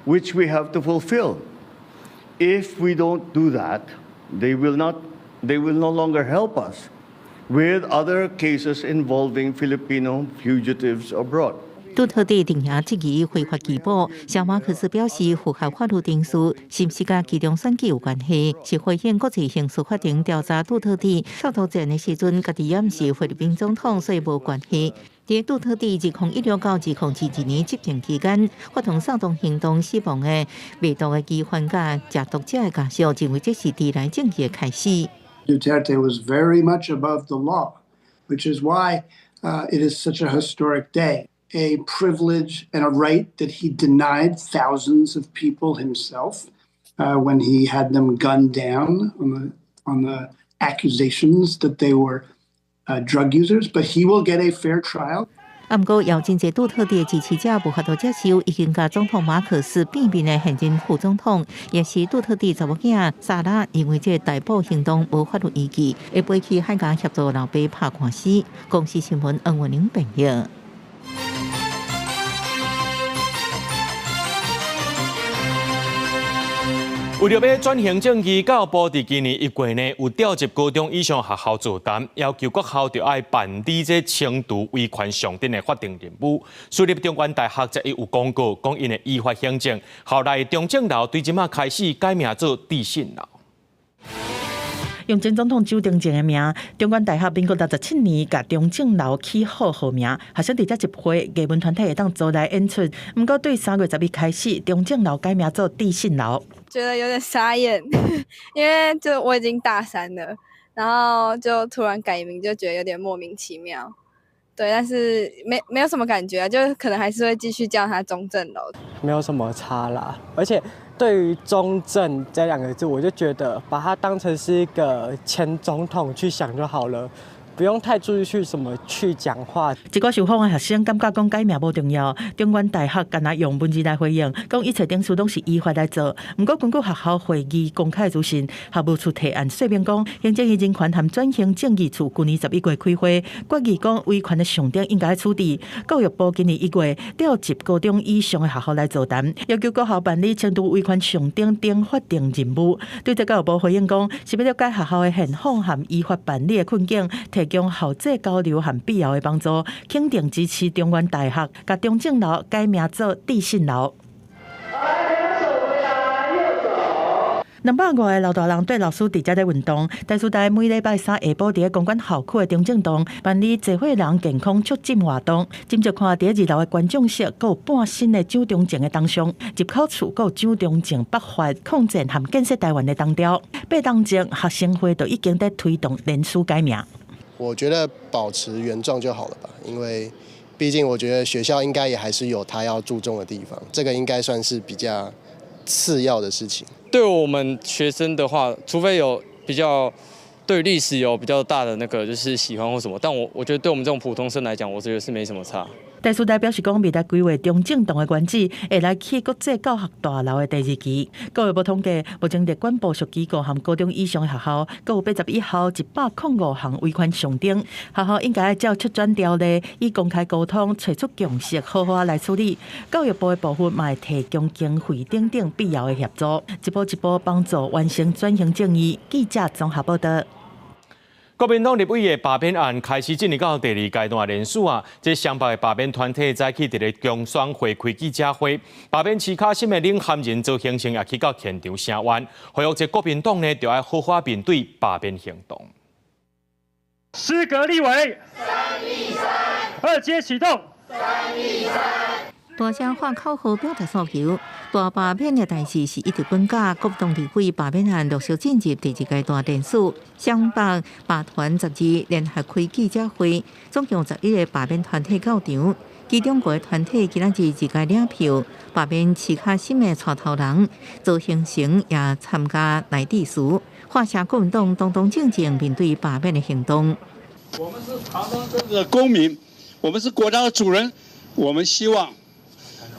which we have to fulfill. If we don't do that, they will no longer help us with other cases involving Filipino fugitives abroad. 杜特地定下质疑非法缉捕，小马克斯表示符合法律定数，是不是甲其中选举有关系？是回应国际刑事法庭调查杜特地跳投战的时阵，家己掩饰菲律宾总统，所以无关系。在杜特地2016到2021年执政期间，发动煽动行动死亡的未毒的疑犯甲戒毒者的家属认为这是迟来正义的开始。Duterte was very much above the law. which is why it is such a historic day. A privilege and a right that he denied thousands of people himself when he had them gunned down on the accusations that they were drug users, but he will get a fair trial. 不过，有真侪杜特地的支持者无法度接受，已经甲总统马可斯变面的现任副总统，也是杜特地查某囝萨拉，因为这逮捕行动无法度依据，会背去海港协助老爸拍官司。公司新闻黄文玲报道。为了要转型正义，教育部伫今年1月呢，有调集高中以上学校座谈，要求各校就要办理这轻度威权上阵的法定任务。所以中原大学则有公告，讲因会依法行政，校内中正楼对即马开始改名做地信楼。用前总统周定靖的名，中原大学民国67年甲中正楼起好号名，学生伫遮集会，艺文团体会当做来演出。不过对3月11开始，中正楼改名做地信楼，觉得有点傻眼，因为就我已经大3了，然后就突然改名，就觉得有点莫名其妙。对，但是没有什么感觉，就可能还是会继续叫它中正楼，没有什么差啦，而且。对于中正这2个字，我就觉得把它当成是一个前总统去想就好了，不用太注意去什么去讲话。一个受访的学生感觉讲改名无重要，中原大学敢若用文字来回应，讲一切定事拢是依法来做。不过根据学校会议公开资讯，校务处提案说明讲，行政院人权和转型正义处去年11月开会，决议讲威权的上顶应该处理。教育部今年1月调集高中以上的学校来座谈，要求各校办理轻度威权上顶等法定任务。对这教育部回应讲，是要了解学校的现况和依法办理的困境，提供校际交流和必要的帮助，肯定支持中原大学甲中正楼改名做地信楼。200外个老大人对老师伫遮咧运动，台师大每礼拜3下晡伫公馆校区的中正堂办理集会人健康促进活动。今朝看第2楼的观众席，佮有半身的蒋中正的铜像，入口处佮有蒋中正北伐、抗战和建设台湾的铜雕。8当前学生会都已经在推动联署改名。我觉得保持原状就好了吧，因为毕竟我觉得学校应该也还是有他要注重的地方，这个应该算是比较次要的事情。对我们学生的话，除非有比较对历史有比较大的那个就是喜欢或什么，但我觉得对我们这种普通生来讲，我觉得是没什么差。台师大表示讲，未来规划中正堂的原址会来起国际教学大楼的第2期。教育部统计，目前列管部属机构和高中以上的学校，各有81校105项违权上顶。学校应该照出转条例，以公开沟通、找出共识，好好来处理。教育部的部分嘛会提供经费等等必要的协助，一步一步帮助完成转型正义。记者综合报道。国民党立委的罢免案开始进入到第2阶段联署啊！这双北的罢免团体早起伫咧中选会开记者会，罢免市卡心的领衔人周兴成也去到现场声援，呼吁这国民党呢就要好好面对罢免行动。失格立委，3-2-3，2阶启动，3-2-3。大声喊口号表达诉求，大罢免的代志是一直滚假。国民党立委罢免案陆续进入第2阶段联署，双北罢团12联合开记者会，总共11个罢免团体到场，其中5个团体今仔日自家领票，罢免市卡心的带头人周兴成也参加来致辞，画下国民党堂堂正正面对罢免的行动。我们是堂堂正正的公民，我们是国家的主人，我们希望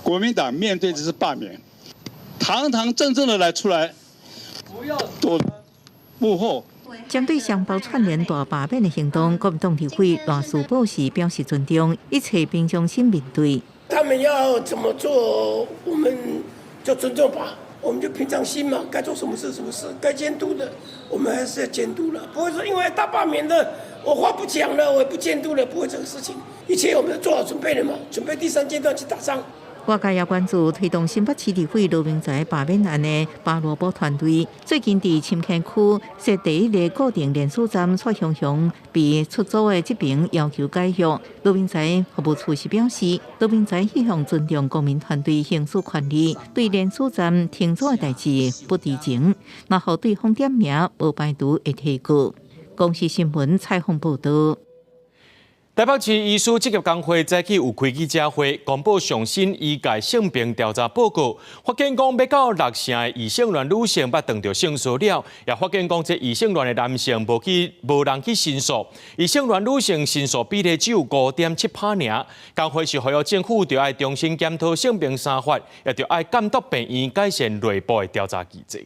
国民党面对这次罢免，堂堂正正的来出来，不要躲幕后。针对双北串联大罢免的行动，国民党立委赖树宝时表示尊重，一切平常心面对。他们要怎么做，我们就尊重吧，我们就平常心嘛，该做什么事什么事，该监督的我们还是要监督了，不会说因为大罢免的我话不讲了，我也不监督了，不会这个事情，一切我们都做好准备了嘛，准备第3阶段去打仗。外界也关注推动新北市立委罗明才罢免案的巴罗波团队，最近伫深坑区设第1个固定联署站，蔡雄雄被出租的这边要求解约。罗明才服务处是表示，罗明才希望尊重公民团队行使权利，对联署站停租的代志不知情，然后对方点名无排除会提告。公视新闻采访报道。台北市医师职业工会早起有开记者会，公布上新医界性别调查报告，发现讲要到60%的异性恋女性捌碰到性骚扰，也发现讲这异性恋的男性无人去申诉，异性恋女性申诉比例只有5.7%尔。工会是呼吁政府要重新检讨性别三法，也要监督病院改善内部的调查机制。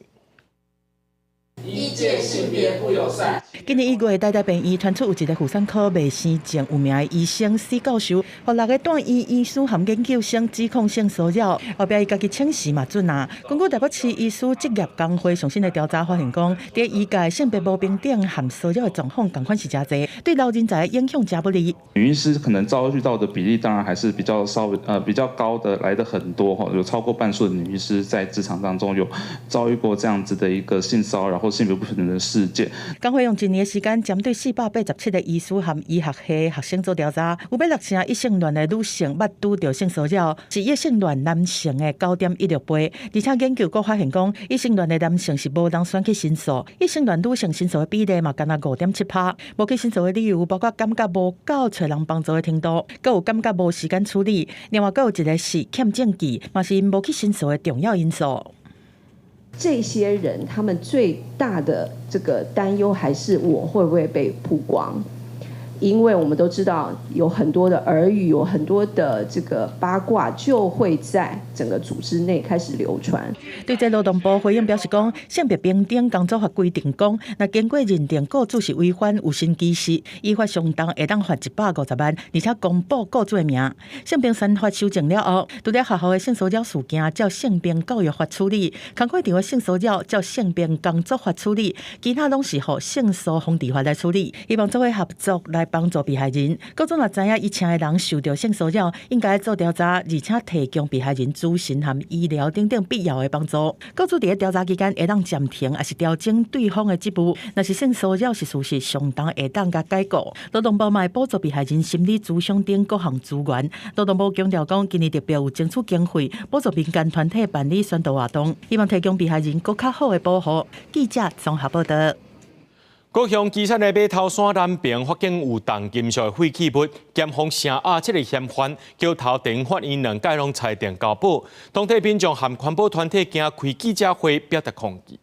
医界性别不友善。今年1月，台大病院传出有一个妇产科未生症有名的医生史教授，和6个住院医师含研究生指控性骚扰，后壁伊家己请辞嘛准啊。根据台北市医师职业工会上新的调查发现，讲在医界性别不平等和骚扰的状况，同款是真侪，对老人才的影响真不利。女医师可能遭遇到的比例，当然还是比较比较高的，来的很多哈，有超过半数的女医师在职场当中有遭遇过这样子的一个性骚扰或性别不平等的事件。工会用1年的时间，针对487个医师和医学系学生做调查，有60%异性恋的女性捌拄到性骚扰，是异性恋男性的9.16倍。而且研究佫发现讲，异性恋的男性是无人选去申诉，异性恋女性申诉的比例嘛，干那5.7%。无去申诉的理由包括感觉无够找人帮助的程度，佫有感觉无时间处理。另外，佫有一个是欠证据，嘛是因无去申诉的重要因素。这些人他们最大的这个担忧还是我会不会被曝光，因为我们都知道有很多的耳语，有很多的这个八卦就会在整个组织内开始流传。对这劳动部回应表示讲，性别平等工作法规定讲，若经过认定雇主是违反有薪歧视，依法相当会当罚150万，而且公布雇主的名。性平三法修正了后，除了学校的性骚扰事件照性平教育法处理，工课场的性骚扰照性平工作法处理，其他拢是互性骚防治法来处理。希望做伙合作来帮助被害人。雇主若知影以请的人受到性骚扰，应该做调查，而且提供被害人咨询和医疗等等必要的帮助。雇主在调查期间会当暂停，还是调整对方的职务。若是性骚扰是事实，相当会当甲解雇。劳动部嘛补助被害人心理咨商等各项资源。劳动部强调讲，今年特别有争取经费，补助民间团体办理宣导活动，希望提供被害人更较好的保护。记者综合报道。高雄基山的码头山南边发现有重金属的废弃物，检方声押7个嫌犯，桥头地方法院2届拢裁定交保。当地民众和环保团体今开记者会表达抗议。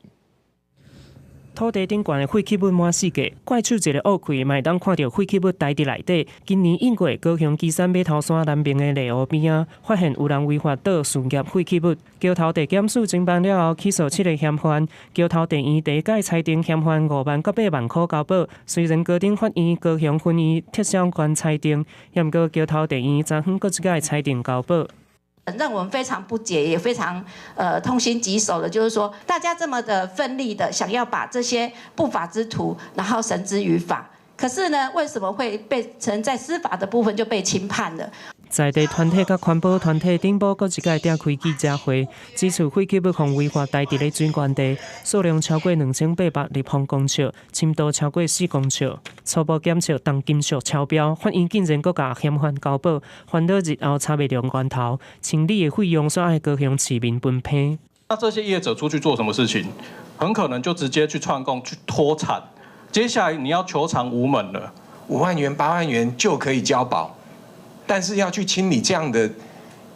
土地顶悬的废弃物满世界，怪手一个乌开，嘛会当看到废弃物待伫内底。今年1月，高雄基山码头山南边的内湖边啊，发现有人违法倒事业废弃物。桥头地检署侦办了后，起诉7个嫌犯。桥头地院第一届裁定嫌犯5万到8万块交保。虽然高等法院、高雄分院撤销原裁定，也毋过桥头地院昨昏搁一届裁定交保。让我们非常不解，也非常痛心疾首的，就是说大家这么的奋力的想要把这些不法之徒，然后绳之于法，可是呢，为什么会被成在司法的部分就被轻判了？在地团体甲环保团体顶部，搁一届召开记者会，指出废弃物互违法待伫咧水源地，数量超过2800立方公尺，深度超过4公尺。初步检测重金属超标，法院竟然搁甲嫌犯交保，烦恼日后查袂着源头，清理的费用煞爱高雄市民分批。那这些业者出去做什么事情，很可能就直接去串供、去脱产。接下来你要求偿无门了，5万元、8万元就可以交保。但是要去清理这样的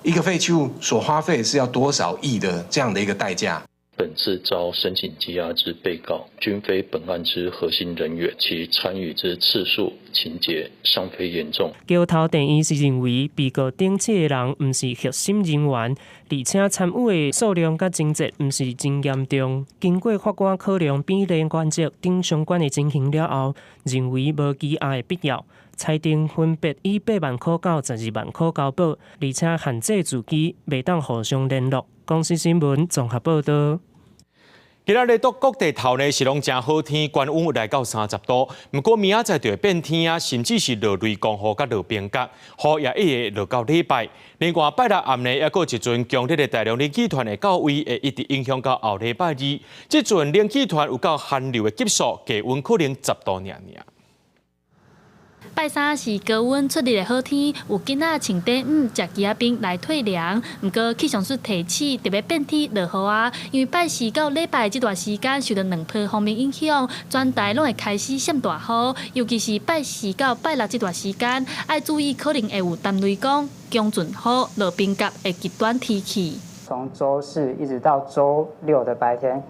一个废弃物，所花费是要多少亿的这样的一个代价？本次遭申请羁押之被告，均非本案之核心人员，其参与之次数、情节尚非严重。桥头地院是认为被告顶7个人毋是核心人员，而且参与的数量甲情节毋是真严重。经过法官考量比例原则等相关的情形了后，认为无羁押的必要。裁定分别以8万块到12万块交保，而且限制自己袂当互相联络。公司新闻综合报道。今仔日各地头呢是拢真好天，高温来到30度。不过明仔载就会变天啊，甚至是落雷公雨甲落冰角，雨也一直落到礼拜。另外拜六暗暝还有一阵强烈的大量冷气团会到位，会一直影响到后礼拜2。这阵冷气团有到寒流的级数，低温可能10度尔。拜三是高温出日的好天，有囡仔穿短裤、食鸡仔冰来退凉。不过气象署提醒，特别变天落雨啊，因为拜四到礼拜这段时间受到两波方面影响，全台拢会开始闪大雨，尤其是拜四到拜六这段时间，要注意可能会有弹雷公、强阵雨、落冰雹的极端天气。从周四一直到周六的白天。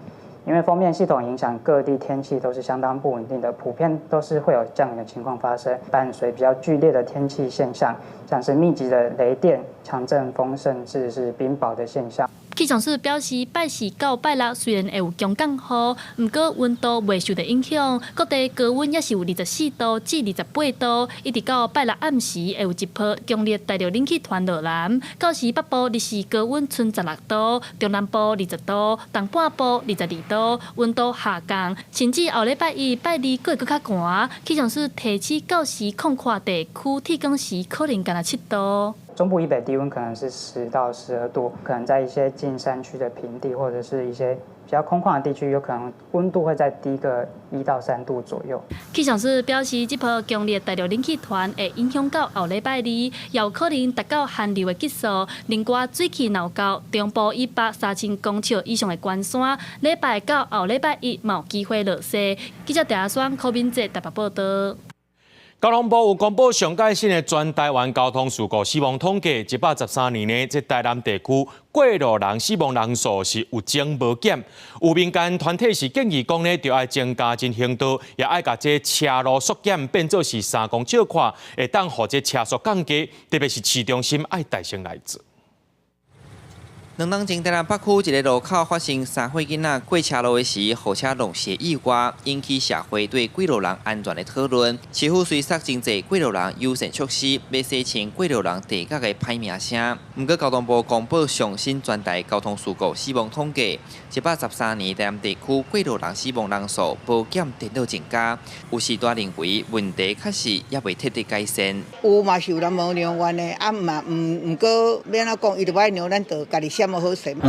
因为锋面系统影响，各地天气都是相当不稳定的，普遍都是会有降雨的情况发生，伴随比较剧烈的天气现象，像是密集的雷电、强阵风，甚至是冰雹的现象。气象署表示，拜四到拜六虽然会有强降雨，不过温度未受到影响，各地高温也是有24度至28度，一直到拜六暗时会有一波强烈带着冷气团落南，到时北部日时高温剩16度，中南部20度，东半部22度，温度下降，甚至后礼拜一、拜二佫会较寒。气象署提醒到时空旷地区天光时可能干7度。中部以北低温可能是10到12度，可能在一些近山区的平地或者是一些比较空旷的地区，有可能温度会再低个1到3度左右。气象署表示，这波强烈带着冷气团会影响到后礼拜二，也有可能达到寒流的级数，另外水汽闹高，中部以北3000公尺以上的关山，礼拜到后礼拜一有机会落雪。记者陈阿双、柯敏哲台北报道。交通部有公布上届新的全台湾交通事故死亡统计，113年呢，这台南地区过路人死亡人数是有增无减。有民间团体是建议讲呢，就要增加进行道，也爱甲这车路缩减，变做是3公尺宽，会当互这车速降低，特别是市中心爱大声来做。2年前，台南北区一个路口发生3岁囡仔过车路的时，后车弄斜意外，引起社会对过路人安全的讨论。市府虽设真侪过路人优先措施，要洗清过路人地角的歹名声。不过，交通部公布上新全台交通事故死亡统计，113年台南地区过路人死亡人数无减颠倒增加。有时代认为问题确实也未彻底改善。有嘛是有人无量愿的，啊嘛唔过免怎讲，伊就要让咱就家己想。那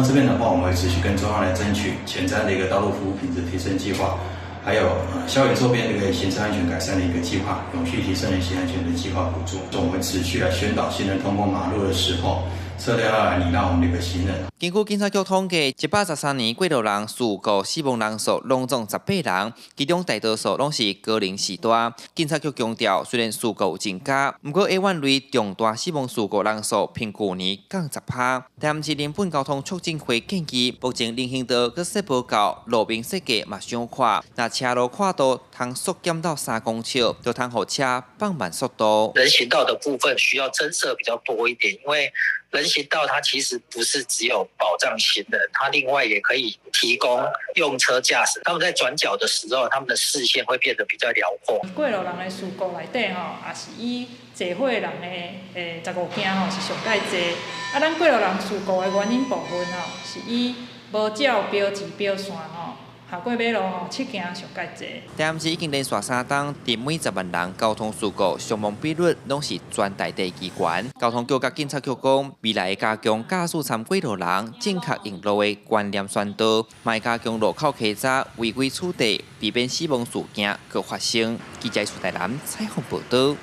这边的话，我们会持续跟中央来争取前瞻的一个道路服务品质提升计划，还有校园周边的一个行车安全改善的一个计划，永续提升人行安全的计划补助。我们会持续来宣导行人通过马路的时候，车辆要来礼让我们的一个行人。根据警察局统计，113年过路人事故死亡人数拢总18人，其中大多数拢是高龄时代。警察局强调，虽然事故有增加，不过 A1 类重大死亡事故人数平去年降10%。台南市人本交通促进会建议，目前人行道佮设不够，路面设计嘛伤宽，那车路宽度通缩减到3公尺，就通让车放慢速度。人行道的部分需要增设比较多一点，因为人行道它其实不是只有保障行人，它另外也可以提供用车驾驶，他们在转角的时候，他们的视线会变得比较辽阔。过路人的事故内底吼，也是以坐火人的15件吼是上介济。啊，咱过路人事故的原因部分吼，是以无照标志标线吼。下过马路吼，7件上介济。台南市已经连续3冬，伫每10万人交通事故伤亡比率拢是全台第2悬。交通局甲警察局讲，未来会加强驾驶参过路人正确用路的观念宣导，卖加强路口稽查违规处理，避免死亡事件搁发生。记者苏台南采访报道。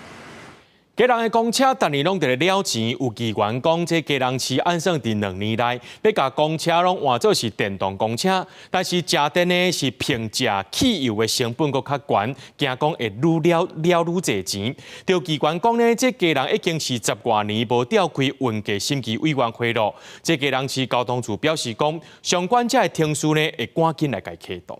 基隆的公车逐年拢伫咧了钱，有议员讲，这基隆市安算伫2年内要甲公车拢换做是电动公车，但是食电的是平价汽油的成本阁较悬，惊讲会愈济钱。就议员讲呢，这基隆已经是10多年无召开运价审议委员会了。这基隆市交通处表示讲，相关这停事呢会赶紧来甲启动。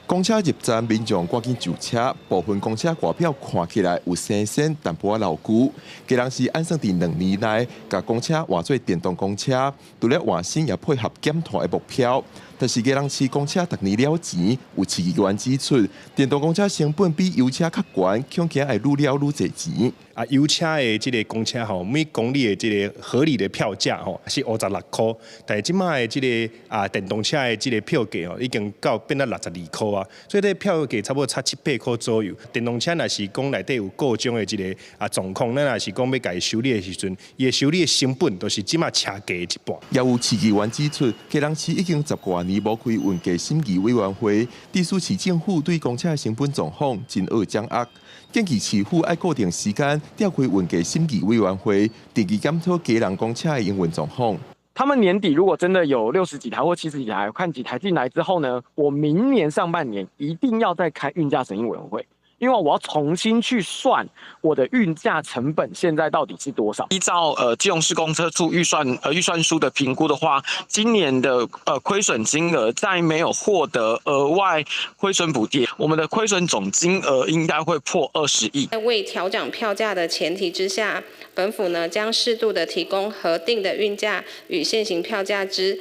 公车入站，民众赶紧上车。部分公车外表看起来有生鲜，淡薄老旧。基隆市安算伫2年内，甲公车换做电动公车，除了换新也配合减碳的目标。但是基隆市公车逐年了钱，有市议员指出，电动公车成本比油车较悬，恐惊会愈济钱。油车的这个公车吼，每公里的这个合理的票价吼是56块，但是即卖的这个电动车的这个票价吼已经变到62块啊，所以这票价差不多差7-8块左右。电动车若是讲内底有各种的这个状况，咱若是讲要甲伊修理的时阵，伊的修理的成本都是即卖车价的一半。也有市议员指出，基隆市已经10多年无开运价审议委员会，地属市政府对公车成本状况真恶掌握。建议市府要固定时间调开运价审议委员会，定期检讨基隆公车的营运状况。他们年底如果真的有60几台或70几台，看几台进来之后呢，我明年上半年一定要再开运价审议委员会。因为我要重新去算我的运价成本现在到底是多少。依照基隆市公车处预算书的评估的话，今年的亏损金额在没有获得额外亏损补贴，我们的亏损总金额应该会破20亿。在未调整票价的前提之下，本府呢将适度的提供核定的运价与现行票价之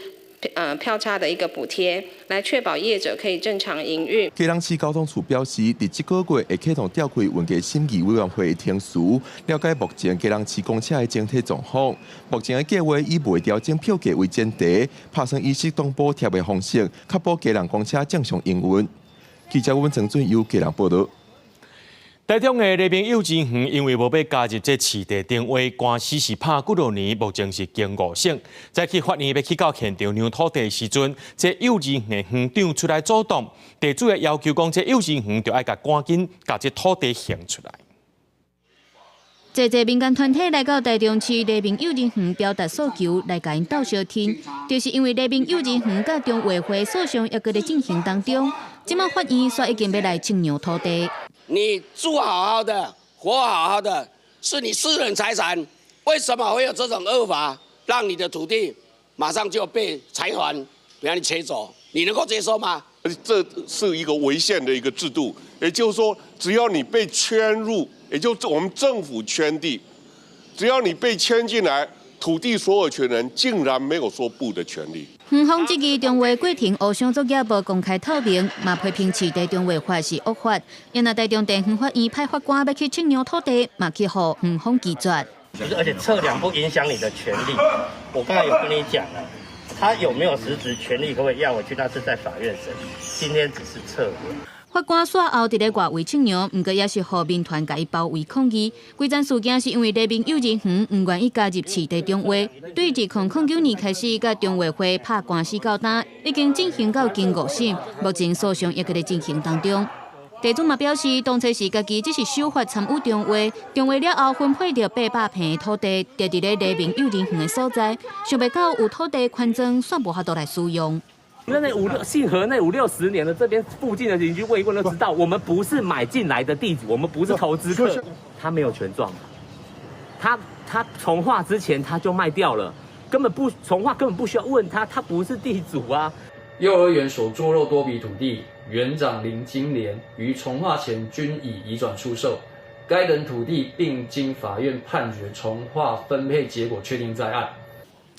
票差的一个补贴，来确保业者可以正常营运。基隆市交通处表示，伫这个月会启动调开运价审议委员会的听事，了解目前基隆市公车的整体状况。目前的计划以未调整票价为前提，拍算以适当补贴的方式，确保基隆公车正常营运。记者温成俊由基隆报道。台中的黎明幼稚园因为无被加入这市地定位，官司是拍几多年，目前是经5审。在去法院要去到现场量土地的时阵，这幼稚园园长出来主动，地主也要求讲，这幼稚园就要赶紧把这土地献出来。这民间团体来到台中市黎明幼稚园表达诉求，来甲因斗相听，就是因为黎明幼稚园甲中委会诉讼也搁在进行当中，即马法院说已经要来清让土地。你住好好的，活好好的，是你私人财产，为什么会有这种恶法，让你的土地马上就被财团让你切走？你能够接受吗？这是一个违宪的一个制度，也就是说，只要你被圈入，也就是我们政府圈地，只要你被圈进来，土地所有权人竟然没有说不的权利。园方质疑中委过程互相作业无公开透明，嘛批评市地中委法是恶法。因那台中地方法院派法官要去清让土地，嘛去互园方拒绝。而且测量不影响你的权利，我刚才有跟你讲了，他有没有实质权利可不可以要回去，那是在法院审，今天只是测量。法官随后伫咧外围清让，不过也是互民团甲伊包围抗议。规件事件是因为黎明幼稚园唔愿意加入市地中委，对2009年开始，甲中委会拍官司到单，已经进行到经5审，目前诉讼也搁在进行当中。地主嘛表示，当初是家己只是守法参与中委，中委了后分配到800坪的土地，就伫咧黎明幼稚园的所在，想袂到有土地宽增，煞无法度来使用。信和那50-60年的这边附近的邻居问一问都知道，我们不是买进来的地主，我们不是投资客，他没有权状，他重划之前他就卖掉了，重划根本不需要问他，他不是地主啊。幼儿园所坐落多笔土地，园长林金莲于重划前均已移转出售，该等土地并经法院判决重划分配结果确定在案。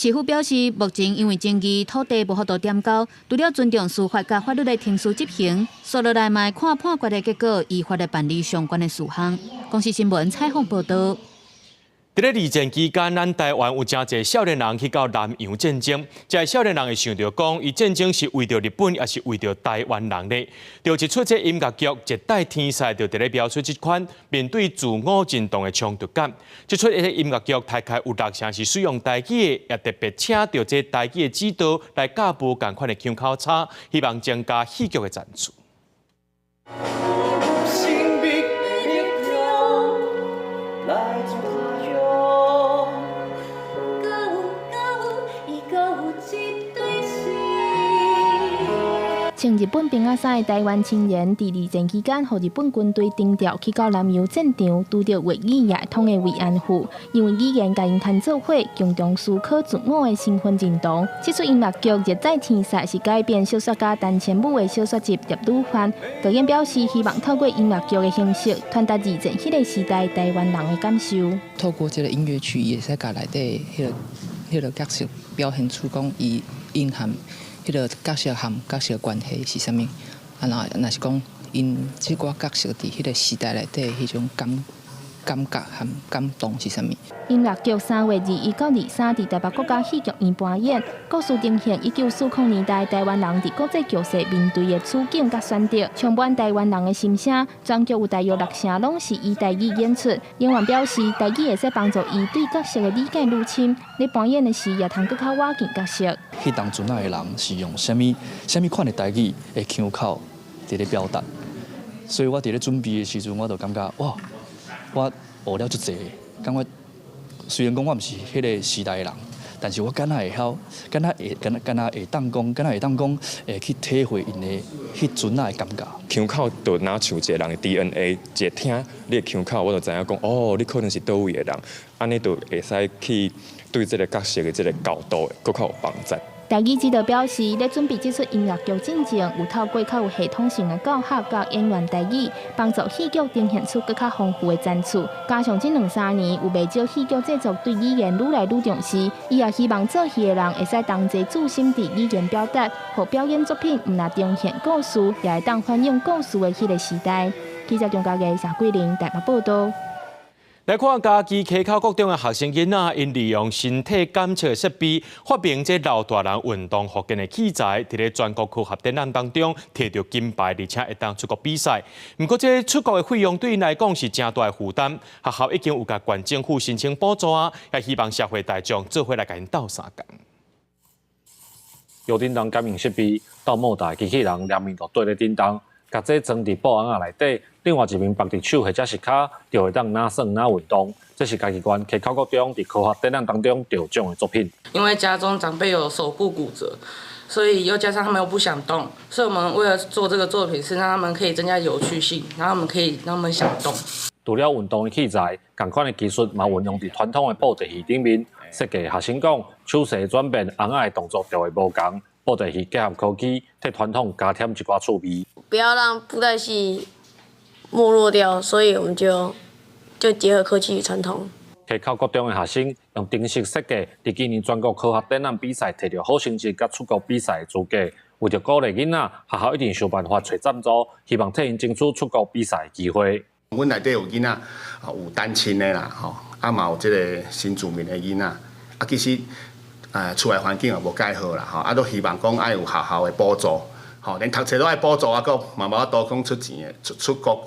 市府表示，目前因为争议土地无法度点交，除了尊重司法甲法律的停诉执行，接落来嘛看判决的结果，依法来办理相关的事项。公视新闻采访报道。在二战期间，咱台湾有真侪少年人去到南洋战争，这少年人会想到讲，伊战争是为着日本，也是为着台湾人呢？就一出这音乐剧《一代天使》，就伫咧描述这款面对自我认同的冲突感。这出音乐剧大概有6成是使用台语的，也特别请到这台语的指导来教步同款的腔口差，希望增加戏剧的赞助。穿日本兵仔衫的台湾青年，伫二战期间，互日本军队征调去到南洋战场，拄到粤语也通的慰安妇，因为语言甲因谈做伙，共同思考自我的身份认同。这出音乐剧《热带天使》是改编小说家陈千武的小说集《叶女番》。导演表示，希望透过音乐剧的形式，传达二战迄个时代台湾人的感受。透过这个音乐剧，也使甲内底迄个角色表现出讲伊隐含。迄个角色和角色关系是啥物？若是讲因即个角色伫迄个时代内底迄种感感觉和感动是啥物？音乐剧3月21到23伫台北国家戏剧院扮演，故事呈现1940年代台湾人伫国际局势面对的处境甲选择，充满台湾人的心声。全剧有大约6成拢是以台语演出。演员表示，台语会使帮助伊对角色的理解愈深，咧扮演的时也通更较瓦紧角色。迄当阵的人是用啥物款的台语的腔口伫咧表达，所以我伫咧准备的时阵，我就感觉哇，我学了足侪，感觉。虽然讲我毋是迄个时代的人，但是我敢若会晓，敢若会当讲，去体会因的迄阵的感觉。腔口就若像一个人的 DNA， 一听你的腔口，我就知影讲，哦，你可能是倒位的人，安尼就会使去对这个角色的这个角度更较有帮助。台语指导表示，咧准备这出音乐剧进前，有透过较有系统性的教学教演员台语，帮助戏剧呈现出更较丰富的展出。加上这2-3年有袂少戏剧制作对语言愈来愈重视，伊也希望做戏的人会使同齐注心伫语言表达，互表演作品毋但呈现故事，也会当反映故事的迄个时代。记者中嘉嘅谢桂玲台北报道。来看嘉义溪口国中的学生囡仔，因利用身体检测设备，发明这老大人运动复健的器材，伫咧全国科学展览当中摕到金牌，而且会当出国比赛。不过，这出国的费用对因来讲是真大的负担。学校已经有甲县政府申請補助啊，也希望社會大眾做伙來甲因鬥相共。由叮當感應設備到末代機器人兩面都對咧叮當，甲這裝佇布盒內底。另外一面綁伫手或者是腳，就會當哪耍哪運動。這是嘉義縣溪口國中伫科學展覽當中得獎的作品。因為家中長輩有手部骨折，所以又加上他們又不想動，所以我們為了做這個作品，是讓他們可以增加有趣性，然後他們可以讓他們想動。除了運動的器材，同款的技術嘛運用伫傳統的布袋戲頂面。設計學生講，手勢轉變紅矮的動作就會無同，布袋戲結合科技，替傳統加添一寡趣味。不要讓布袋戲沒落掉，所以我們就結合科技與傳統。溪口國中的學生用定式設計，喺今年全國科學展覽比賽摕到好成績，甲出國比賽的資格。為着鼓勵囡仔，學校一定想辦法找贊助，希望替因爭取出國比賽的機會。阮內底有囡仔，有單親的啦，吼，啊嘛有即個新住民的囡仔，啊其實厝內環境也無介好啦，吼，啊都希望講愛有學校的補助。吼，連讀冊都愛補助啊，個嘛無多講出錢的，出國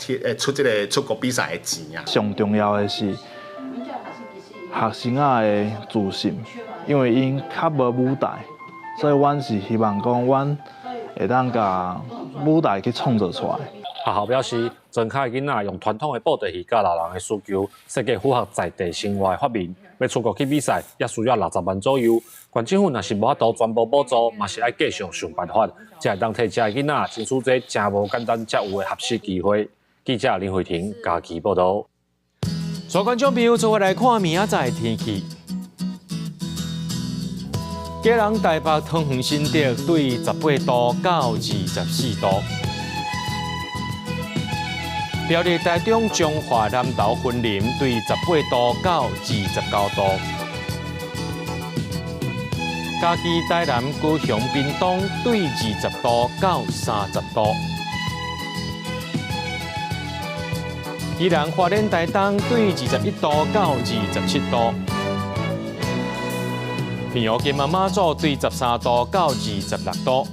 出國比賽的錢啊。上重要的是學生仔的自信，因為因較無舞台，所以阮是希望講阮會當甲舞台去創造出來。學校表示，全卡囡仔用傳統的布袋戲甲老人的需求，設計符合在地生活的發明。要出國去比賽，也需要60萬左右。縣政府若是無法度全部補助，嘛是愛繼續想辦法，才會當替這囡仔爭取這真無簡單、才有的合適機會。記者林慧婷嘉義報道。所觀眾朋友做伙來看明仔載天氣。今日台北桃園新竹對18度到24度。苗栗台中彰化南投雲林對18度到29度。嘉義台南高雄屏東對20度到30度。宜蘭花蓮台東對21度到27度。平湖金馬馬祖對13度到26度。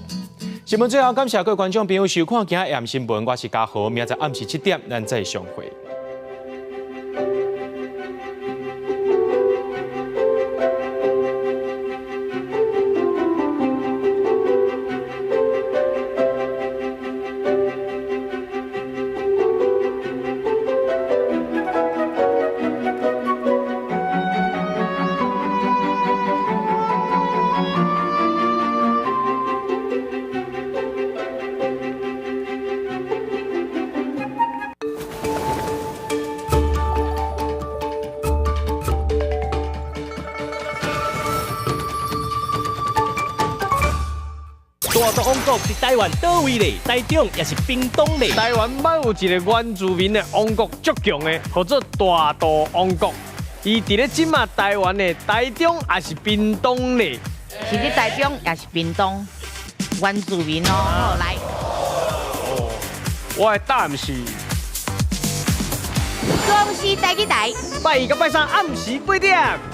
新聞最後，感謝各位觀眾朋友收看今日夜新聞，我是嘉豪，明仔暗時7點，咱再相會。大肚王國佇台灣倒位咧？台中也是屏東咧？台灣冇有一個原住民的王國足強的，叫做大肚王國。伊佇咧即馬台灣的台中也是屏東咧？是咧台中也是屏東原住民哦。好來，我的答案是公司台语台，拜一到拜三暗时8点。